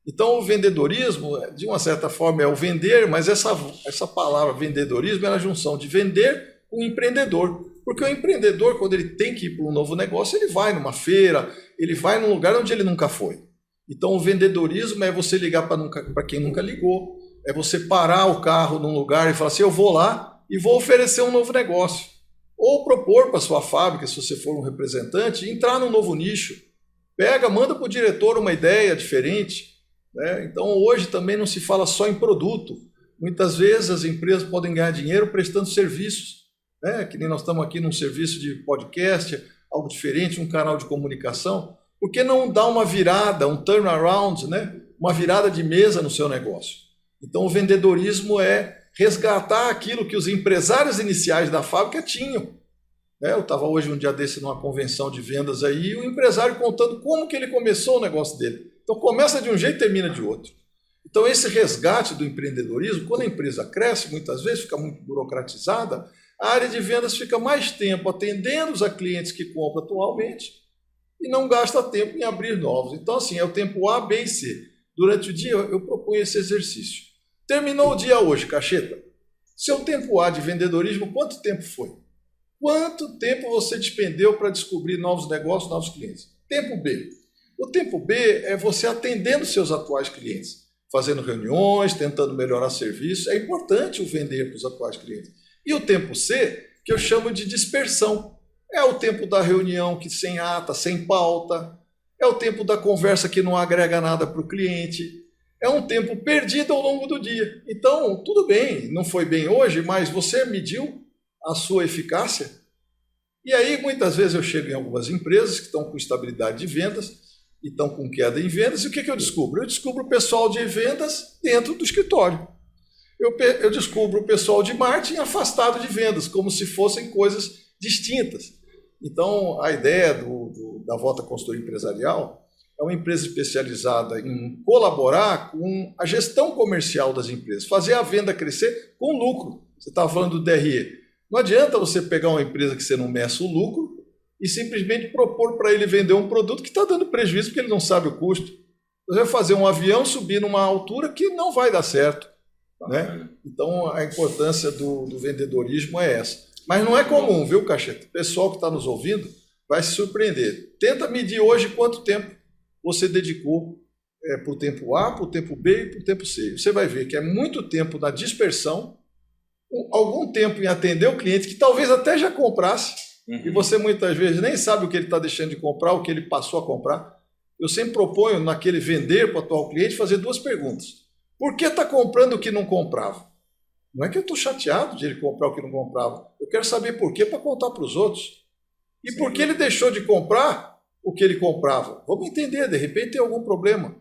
Então, o vendedorismo, de uma certa forma, é o vender, mas essa palavra vendedorismo é a junção de vender com empreendedor. Porque o empreendedor, quando ele tem que ir para um novo negócio, ele vai numa feira, ele vai num lugar onde ele nunca foi. Então, o vendedorismo é você ligar para quem nunca ligou, é você parar o carro num lugar e falar assim, eu vou lá e vou oferecer um novo negócio. Ou propor para a sua fábrica, se você for um representante, entrar num novo nicho. Manda para o diretor uma ideia diferente. Então, hoje também não se fala só em produto. Muitas vezes as empresas podem ganhar dinheiro prestando serviços. Que nem nós estamos aqui num serviço de podcast, algo diferente, um canal de comunicação. Por que não dar uma virada, um turnaround, uma virada de mesa no seu negócio? Então, o vendedorismo é resgatar aquilo que os empresários iniciais da fábrica tinham. Eu estava hoje um dia desse numa convenção de vendas aí, e o empresário contando como que ele começou o negócio dele. Então, começa de um jeito e termina de outro. Então, esse resgate do empreendedorismo, quando a empresa cresce, muitas vezes fica muito burocratizada, a área de vendas fica mais tempo atendendo os clientes que compram atualmente e não gasta tempo em abrir novos. Então, assim, é o tempo A, B e C. Durante o dia, eu proponho esse exercício. Terminou o dia hoje, Cacheta. Seu tempo A de vendedorismo, quanto tempo foi? Quanto tempo você despendeu para descobrir novos negócios, novos clientes? Tempo B. O tempo B é você atendendo seus atuais clientes, fazendo reuniões, tentando melhorar serviços. É importante o vender para os atuais clientes. E o tempo C, que eu chamo de dispersão. É o tempo da reunião que sem ata, sem pauta. É o tempo da conversa que não agrega nada para o cliente. É um tempo perdido ao longo do dia. Então, tudo bem, não foi bem hoje, mas você mediu a sua eficácia? E aí, muitas vezes eu chego em algumas empresas que estão com estabilidade de vendas e estão com queda em vendas, e o que eu descubro? Eu descubro o pessoal de vendas dentro do escritório. Eu descubro o pessoal de marketing afastado de vendas, como se fossem coisas distintas. Então, a ideia da Volta Consultoria Empresarial é uma empresa especializada em colaborar com a gestão comercial das empresas, fazer a venda crescer com lucro. Você estava falando do DRE. Não adianta você pegar uma empresa que você não meça o lucro e simplesmente propor para ele vender um produto que está dando prejuízo porque ele não sabe o custo. Você vai fazer um avião subir numa altura que não vai dar certo. Então, a importância do vendedorismo é essa. Mas não é comum, viu, Cacheta? O pessoal que está nos ouvindo vai se surpreender. Tenta medir hoje quanto tempo você dedicou para o tempo A, para o tempo B e para o tempo C. Você vai ver que é muito tempo na dispersão, algum tempo em atender o cliente que talvez até já comprasse, e você muitas vezes nem sabe o que ele está deixando de comprar, o que ele passou a comprar. Eu sempre proponho, naquele vender para o atual cliente, fazer duas perguntas. Por que está comprando o que não comprava? Não é que eu estou chateado de ele comprar o que não comprava. Eu quero saber por quê para contar para os outros. E por que ele deixou de comprar o que ele comprava? Vamos entender, de repente tem algum problema.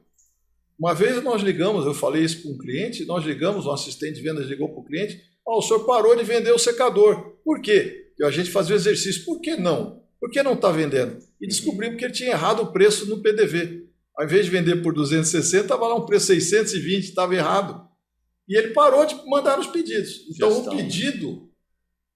Uma vez nós ligamos, eu falei isso com um cliente, nós ligamos, um assistente de vendas ligou para o cliente, o senhor parou de vender o secador. Por quê? Porque a gente fazia o exercício. Por que não? Por que não está vendendo? E descobrimos que ele tinha errado o preço no PDV. Ao invés de vender por 260, estava lá um preço 620, estava errado. E ele parou de mandar os pedidos. Então, o pedido,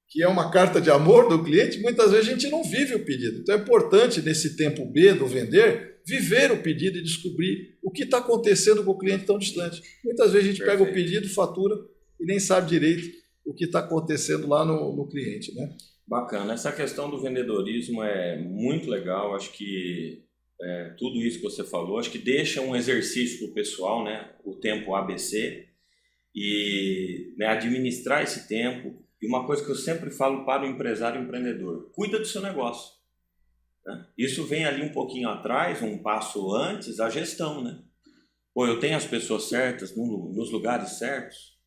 que é uma carta de amor do cliente, muitas vezes a gente não vive o pedido. Então, é importante, nesse tempo B do vender, viver o pedido e descobrir o que está acontecendo com o cliente tão distante. Muitas vezes a gente pega o pedido, fatura e nem sabe direito o que está acontecendo lá no cliente, né?
Bacana. Essa questão do vendedorismo é muito legal. Acho que tudo isso que você falou, acho que deixa um exercício para o pessoal, né? O tempo ABC. E, né, administrar esse tempo. E uma coisa que eu sempre falo para o empresário e o empreendedor: cuida do seu negócio, né? Isso vem ali um pouquinho atrás, um passo antes, a gestão, né? Pô, eu tenho as pessoas certas nos lugares certos,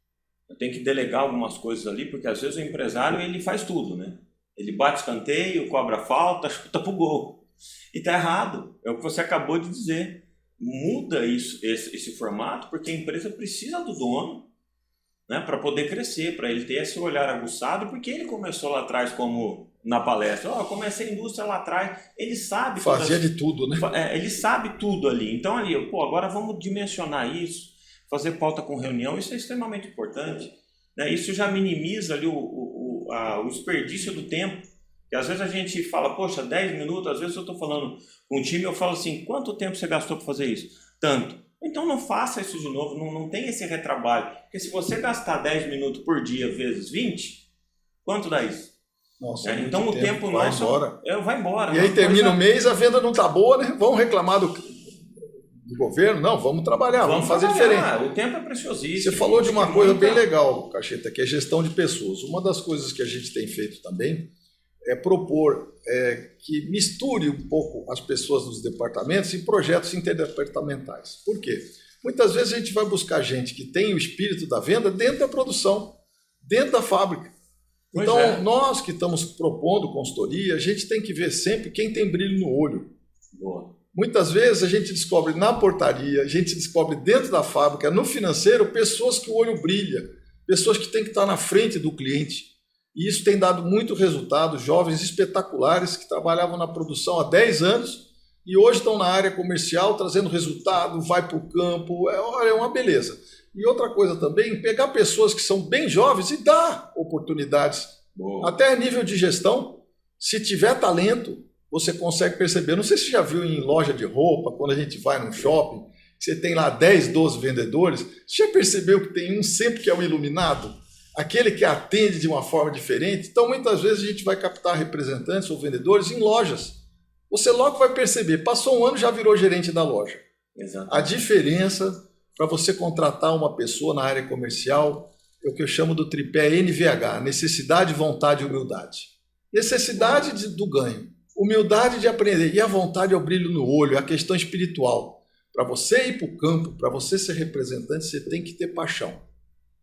eu tenho que delegar algumas coisas ali, porque às vezes o empresário ele faz tudo, né? Ele bate escanteio, cobra falta, chuta pro gol. E tá errado, é o que você acabou de dizer. Muda esse formato, porque a empresa precisa do dono, né, para poder crescer, para ele ter esse olhar aguçado, porque ele começou lá atrás, como na palestra, eu comecei a indústria lá atrás, ele sabe...
Fazia de tudo, né?
Ele sabe tudo ali. Então ali, agora vamos dimensionar isso, fazer pauta com reunião, isso é extremamente importante, né? Isso já minimiza ali o desperdício do tempo, que às vezes a gente fala, poxa, 10 minutos, às vezes eu estou falando com um time, eu falo assim, quanto tempo você gastou para fazer isso? Tanto. Então não faça isso de novo, não tem esse retrabalho. Porque se você gastar 10 minutos por dia vezes 20, quanto dá isso?
Nossa,
então o tempo
vai
nosso
embora.
Vai embora.
E aí termina o mês, a venda não está boa, né? Vão reclamar do governo? Não, vamos trabalhar, vamos fazer diferente.
O tempo é preciosíssimo.
Você falou de uma coisa bem legal, Cacheta, que é gestão de pessoas. Uma das coisas que a gente tem feito também é propor que misture um pouco as pessoas dos departamentos em projetos interdepartamentais. Por quê? Muitas vezes a gente vai buscar gente que tem o espírito da venda dentro da produção, dentro da fábrica. Então, nós que estamos propondo consultoria, a gente tem que ver sempre quem tem brilho no olho.
Boa.
Muitas vezes a gente descobre na portaria, a gente descobre dentro da fábrica, no financeiro, pessoas que o olho brilha, pessoas que têm que estar na frente do cliente. E isso tem dado muito resultado, jovens espetaculares que trabalhavam na produção há 10 anos e hoje estão na área comercial trazendo resultado, vai para o campo, é uma beleza. E outra coisa também, pegar pessoas que são bem jovens e dar oportunidades. Boa. Até a nível de gestão, se tiver talento, você consegue perceber. Não sei se você já viu em loja de roupa, quando a gente vai num shopping, você tem lá 10, 12 vendedores, você já percebeu que tem um sempre que é o iluminado? Aquele que atende de uma forma diferente. Então, muitas vezes, a gente vai captar representantes ou vendedores em lojas. Você logo vai perceber, passou um ano, já virou gerente da loja. Exatamente. A diferença para você contratar uma pessoa na área comercial é o que eu chamo do tripé NVH, necessidade, vontade e humildade. Necessidade do ganho, humildade de aprender e a vontade é o brilho no olho, é a questão espiritual. Para você ir para o campo, para você ser representante, você tem que ter paixão.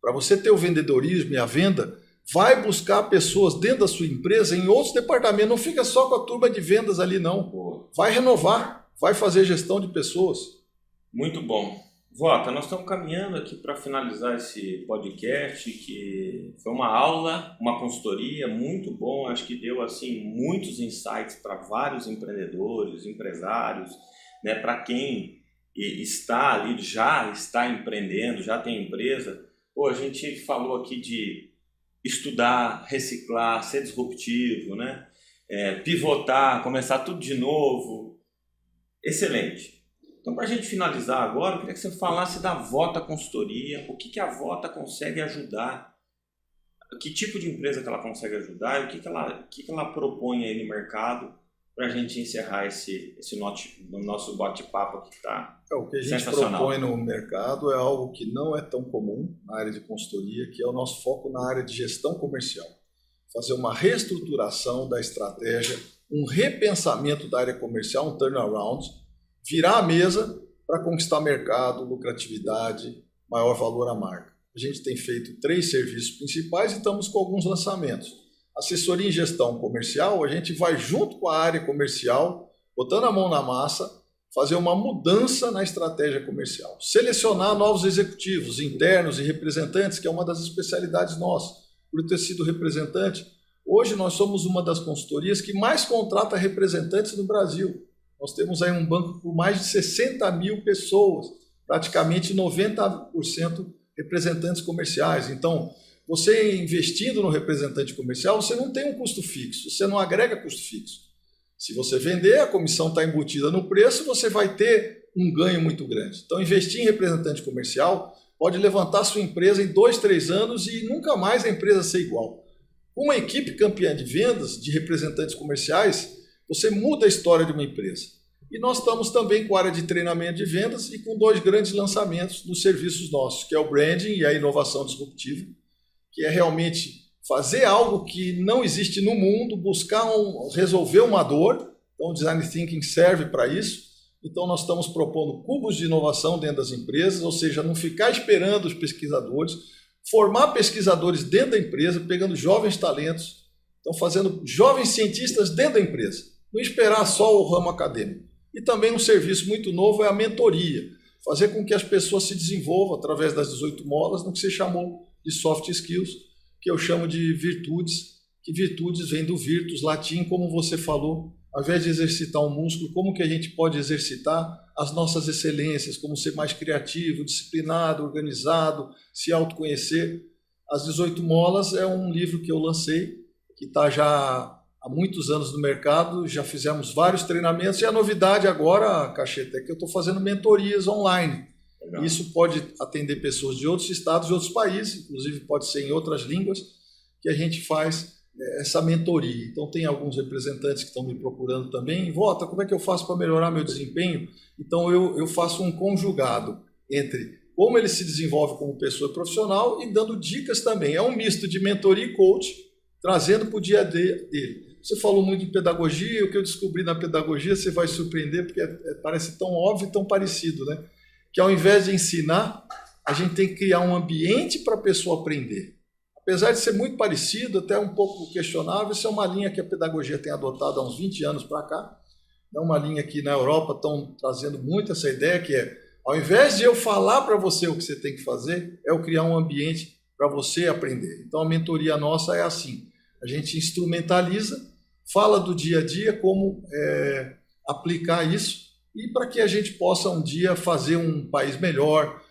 Para você ter o vendedorismo e a venda, vai buscar pessoas dentro da sua empresa em outros departamentos. Não fica só com a turma de vendas ali, não. Vai renovar, vai fazer gestão de pessoas. Muito bom. Vota, nós estamos caminhando aqui para finalizar esse podcast, que foi uma aula, uma consultoria muito bom. Acho que deu assim muitos insights para vários empreendedores, empresários, né? Para quem está ali, já está empreendendo, já tem empresa. Pô, a gente falou aqui de estudar, reciclar, ser disruptivo, né? Pivotar, começar tudo de novo. Excelente. Então, para a gente finalizar agora, eu queria que você falasse da Vota Consultoria, o que a Vota consegue ajudar, que tipo de empresa que ela consegue ajudar e o que ela propõe aí no mercado, para a gente encerrar esse nosso bate-papo aqui que está o que a gente propõe no mercado é algo que não é tão comum na área de consultoria, que é o nosso foco na área de gestão comercial. Fazer uma reestruturação da estratégia, um repensamento da área comercial, um turnaround, virar a mesa para conquistar mercado, lucratividade, maior valor à marca. a gente tem feito 3 serviços principais e estamos com alguns lançamentos. Assessoria em gestão comercial, a gente vai junto com a área comercial, botando a mão na massa, fazer uma mudança na estratégia comercial. Selecionar novos executivos internos e representantes, que é uma das especialidades nossas. Por ter sido representante, hoje nós somos uma das consultorias que mais contrata representantes no Brasil. Nós temos aí um banco com mais de 60 mil pessoas, praticamente 90% representantes comerciais. Então, você investindo no representante comercial, você não tem um custo fixo, você não agrega custo fixo. Se você vender, a comissão está embutida no preço, você vai ter um ganho muito grande. Então, investir em representante comercial pode levantar sua empresa em 2, 3 anos e nunca mais a empresa ser igual. Com uma equipe campeã de vendas, de representantes comerciais, você muda a história de uma empresa. E nós estamos também com a área de treinamento de vendas e com 2 grandes lançamentos dos serviços nossos, que é o branding e a inovação disruptiva, que é realmente fazer algo que não existe no mundo, buscar resolver uma dor. Então, o Design Thinking serve para isso. Então, nós estamos propondo cubos de inovação dentro das empresas, ou seja, não ficar esperando os pesquisadores, formar pesquisadores dentro da empresa, pegando jovens talentos, então fazendo jovens cientistas dentro da empresa, não esperar só o ramo acadêmico. E também um serviço muito novo é a mentoria, fazer com que as pessoas se desenvolvam através das 18 molas, no que você chamou de soft skills, que eu chamo de virtudes, que virtudes vem do virtus, latim, como você falou, ao invés de exercitar um músculo, como que a gente pode exercitar as nossas excelências, como ser mais criativo, disciplinado, organizado, se autoconhecer. As 18 molas é um livro que eu lancei, que está já há muitos anos no mercado, já fizemos vários treinamentos, e a novidade agora, Cacheta, é que eu estou fazendo mentorias online. Legal. Isso pode atender pessoas de outros estados, de outros países, inclusive pode ser em outras línguas, que a gente faz essa mentoria. Então, tem alguns representantes que estão me procurando também. Volta, como é que eu faço para melhorar meu desempenho? Então, eu faço um conjugado entre como ele se desenvolve como pessoa profissional e dando dicas também. É um misto de mentoria e coach, trazendo para o dia a dia dele. Você falou muito de pedagogia, o que eu descobri na pedagogia, você vai surpreender, porque parece tão óbvio e tão parecido, né? Que ao invés de ensinar, a gente tem que criar um ambiente para a pessoa aprender. Apesar de ser muito parecido, até um pouco questionável, isso é uma linha que a pedagogia tem adotado há uns 20 anos para cá. É uma linha que na Europa estão trazendo muito essa ideia, que é, ao invés de eu falar para você o que você tem que fazer, é eu criar um ambiente para você aprender. Então, a mentoria nossa é assim, a gente instrumentaliza, fala do dia a dia, como aplicar isso, e para que a gente possa um dia fazer um país melhor,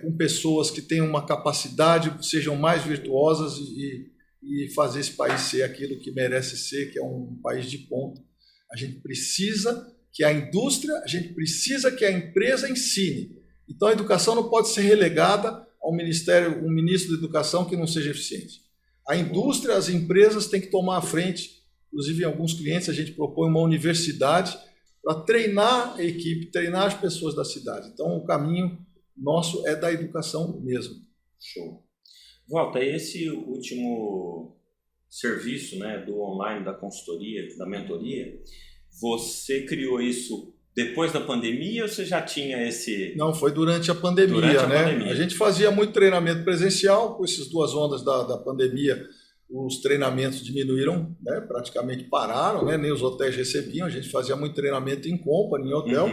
com pessoas que tenham uma capacidade, sejam mais virtuosas e fazer esse país ser aquilo que merece ser, que é um país de ponta. A gente precisa que a indústria, a gente precisa que a empresa ensine. Então a educação não pode ser relegada ao ministério, um ministro da educação que não seja eficiente. A indústria, as empresas têm que tomar a frente. Inclusive, em alguns clientes a gente propõe uma universidade para treinar a equipe, treinar as pessoas da cidade. Então, o caminho nosso é da educação mesmo.
Show. Walter, esse último serviço, né, do online, da consultoria, da mentoria, você criou isso depois da pandemia ou você já tinha esse...
Não, foi durante a pandemia, né? A gente fazia muito treinamento presencial, com essas 2 ondas da pandemia, os treinamentos diminuíram, né? Praticamente pararam, né? Nem os hotéis recebiam, a gente fazia muito treinamento em company, em hotel,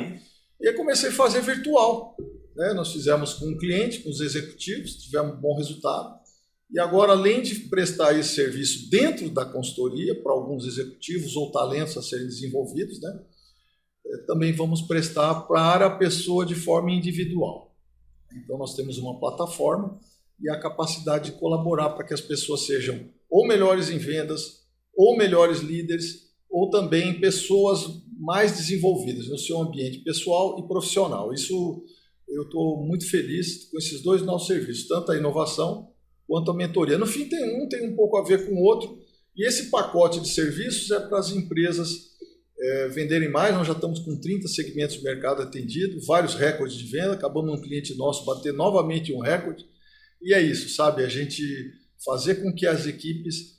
e aí comecei a fazer virtual, né? Nós fizemos com um cliente, com os executivos, tivemos um bom resultado, e agora, além de prestar esse serviço dentro da consultoria, para alguns executivos ou talentos a serem desenvolvidos, né? Também vamos prestar para a pessoa de forma individual. Então, nós temos uma plataforma e a capacidade de colaborar para que as pessoas sejam ou melhores em vendas, ou melhores líderes, ou também pessoas mais desenvolvidas no seu ambiente pessoal e profissional. Isso eu estou muito feliz com esses 2 novos serviços, tanto a inovação quanto a mentoria. No fim, tem um pouco a ver com o outro, e esse pacote de serviços é para as empresas venderem mais. Nós já estamos com 30 segmentos de mercado atendido, vários recordes de venda, acabamos um cliente nosso bater novamente um recorde, e é isso, sabe? A gente fazer com que as equipes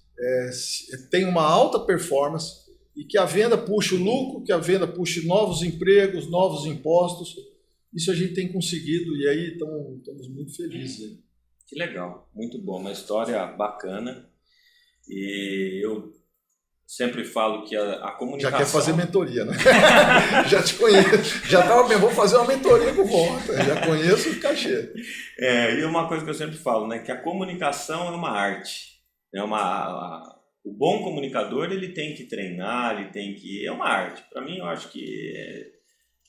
tenham uma alta performance e que a venda puxe o lucro, que a venda puxe novos empregos, novos impostos. Isso a gente tem conseguido e aí estamos muito felizes.
Que legal, muito bom, uma história bacana. E eu sempre falo que a comunicação...
Já quer fazer mentoria, né? Já te conheço. Já estava bem, vou fazer uma mentoria com o Volta. Já conheço o cachê.
E uma coisa que eu sempre falo, né? Que a comunicação é uma arte. O bom comunicador, ele tem que treinar, ele tem que... É uma arte. Para mim, eu acho que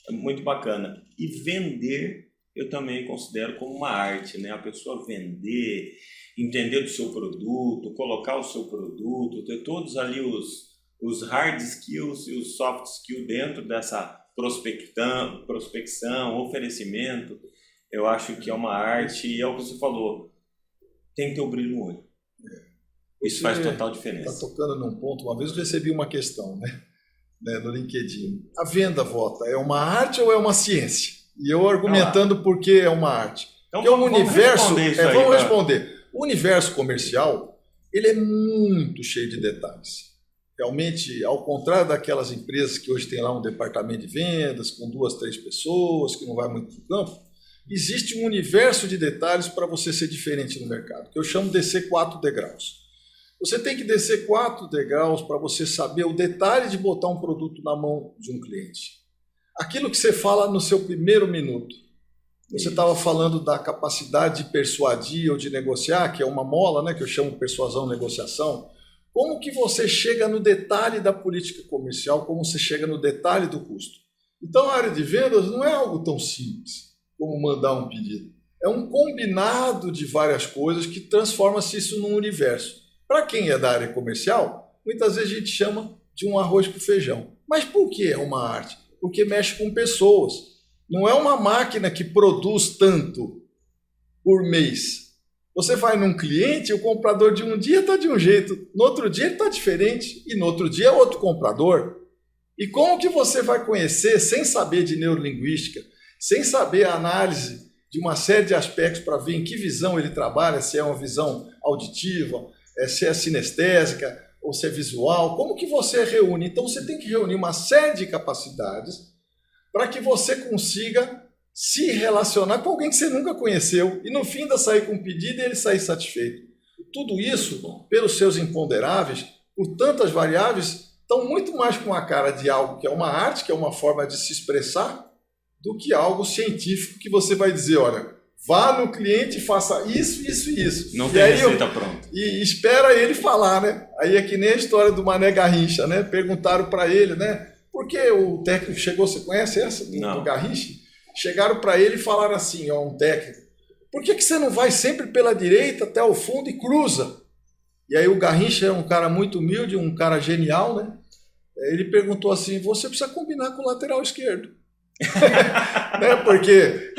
é muito bacana. E vender, eu também considero como uma arte, né? A pessoa vender, entender do seu produto, colocar o seu produto, ter todos ali os hard skills e os soft skills dentro dessa prospecção, oferecimento. Eu acho que é uma arte e é o que você falou, tem que ter o brilho no olho. Isso faz total diferença.
Está tocando num ponto, uma vez eu recebi uma questão, né, no LinkedIn. A venda, Volta, é uma arte ou é uma ciência? E eu argumentando por que é uma arte.
Então,
porque o universo... Vamos
aí,
responder. O universo comercial, ele é muito cheio de detalhes. Realmente, ao contrário daquelas empresas que hoje tem lá um departamento de vendas com 2, 3 pessoas, que não vai muito no campo, existe um universo de detalhes para você ser diferente no mercado, que eu chamo de descer 4 degraus. Você tem que descer 4 degraus para você saber o detalhe de botar um produto na mão de um cliente. Aquilo que você fala no seu primeiro minuto. Você estava falando da capacidade de persuadir ou de negociar, que é uma mola, né, que eu chamo persuasão, negociação. Como que você chega no detalhe da política comercial, como você chega no detalhe do custo. Então, a área de vendas não é algo tão simples como mandar um pedido. É um combinado de várias coisas que transforma-se isso num universo. Para quem é da área comercial, muitas vezes a gente chama de um arroz com feijão. Mas por que é uma arte? Porque mexe com pessoas. Não é uma máquina que produz tanto por mês. Você vai num cliente, o comprador de um dia está de um jeito, no outro dia ele está diferente e no outro dia é outro comprador. E como que você vai conhecer, sem saber de neurolinguística, sem saber a análise de uma série de aspectos para ver em que visão ele trabalha, se é uma visão auditiva, se é sinestésica ou se é visual, como que você reúne? Então você tem que reunir uma série de capacidades para que você consiga se relacionar com alguém que você nunca conheceu e no fim ainda sair com um pedido e ele sair satisfeito. Tudo isso, pelos seus imponderáveis, por tantas variáveis, estão muito mais com a cara de algo que é uma arte, que é uma forma de se expressar, do que algo científico que você vai dizer, olha, vá no cliente e faça isso, isso e isso.
Não tem receita pronta.
E espera ele falar, né? Aí é que nem a história do Mané Garrincha, né? Perguntaram para ele, né? Por que o técnico chegou, você conhece essa do Garrincha? Chegaram para ele e falaram assim, ó, um técnico, por que você não vai sempre pela direita até o fundo e cruza? E aí o Garrincha é um cara muito humilde, um cara genial, né? Ele perguntou assim, você precisa combinar com o lateral esquerdo. Né? Porque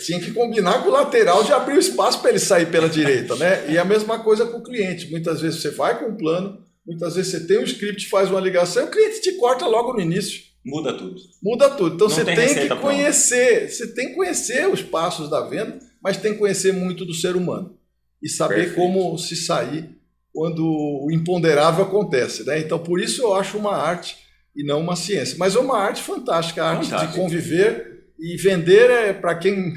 tinha que combinar com o lateral de abrir o espaço para ele sair pela direita, né? E a mesma coisa com o cliente. Muitas vezes você vai com um plano, muitas vezes você tem um script, faz uma ligação, e o cliente te corta logo no início.
Muda tudo.
Muda tudo. Então você tem que conhecer,
pronta.
você tem que conhecer os passos da venda, mas tem que conhecer muito do ser humano e saber
Perfeito.
Como se sair quando o imponderável acontece, né? Então por isso eu acho uma arte e não uma ciência. Mas é uma arte fantástica, a arte de conviver e vender para quem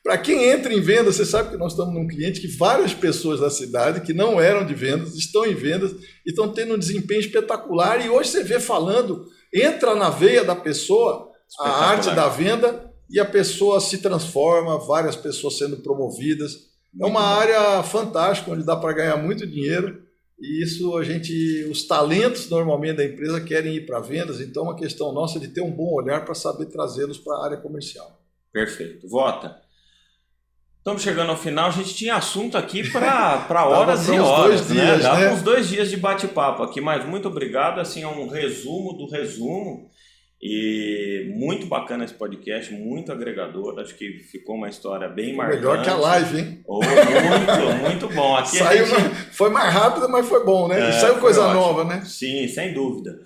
para quem entra em vendas. Você sabe que nós estamos num cliente que várias pessoas da cidade que não eram de vendas, estão em vendas e estão tendo um desempenho espetacular. E hoje você vê falando, entra na veia da pessoa a arte da venda e a pessoa se transforma, várias pessoas sendo promovidas. É uma área fantástica, onde dá para ganhar muito dinheiro. E isso os talentos normalmente da empresa querem ir para vendas, então é uma questão nossa de ter um bom olhar para saber trazê-los para a área comercial.
Perfeito. Volta. Estamos chegando ao final, a gente tinha assunto aqui para horas e horas, né? Dava uns 2 dias de bate-papo aqui, mas muito obrigado, assim, é um resumo do resumo. E muito bacana esse podcast, muito agregador. Acho que ficou uma história bem marcante.
Melhor que a live, hein?
Oh, muito bom. Aqui
foi mais rápido, mas foi bom, né? E saiu coisa nova, né?
Sim, sem dúvida.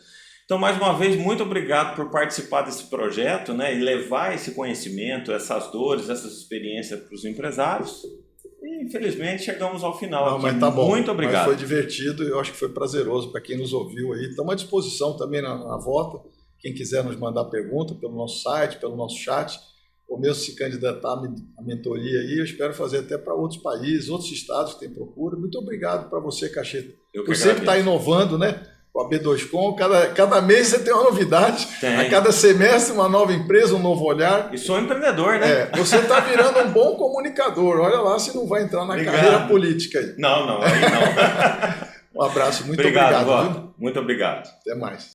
Então, mais uma vez, muito obrigado por participar desse projeto, né? E levar esse conhecimento, essas dores, essas experiências para os empresários. E, infelizmente, chegamos ao final.
Não,
aqui.
Mas tá bom.
Muito obrigado.
Mas foi divertido e eu acho que foi prazeroso para quem nos ouviu aí. Estamos à disposição também na volta. Quem quiser nos mandar pergunta pelo nosso site, pelo nosso chat, o meu se candidatar à mentoria aí, eu espero fazer até para outros países, outros estados que têm procura. Muito obrigado para você, Cacheta. Por sempre estar inovando, né? Com a B2Com, cada mês você tem uma novidade.
Tem.
A cada semestre uma nova empresa, um novo olhar.
E sou um empreendedor, né?
Você está virando um bom comunicador. Olha lá se não vai entrar na carreira política aí.
Não, aí não.
Um abraço, muito obrigado.
Muito obrigado.
Até mais.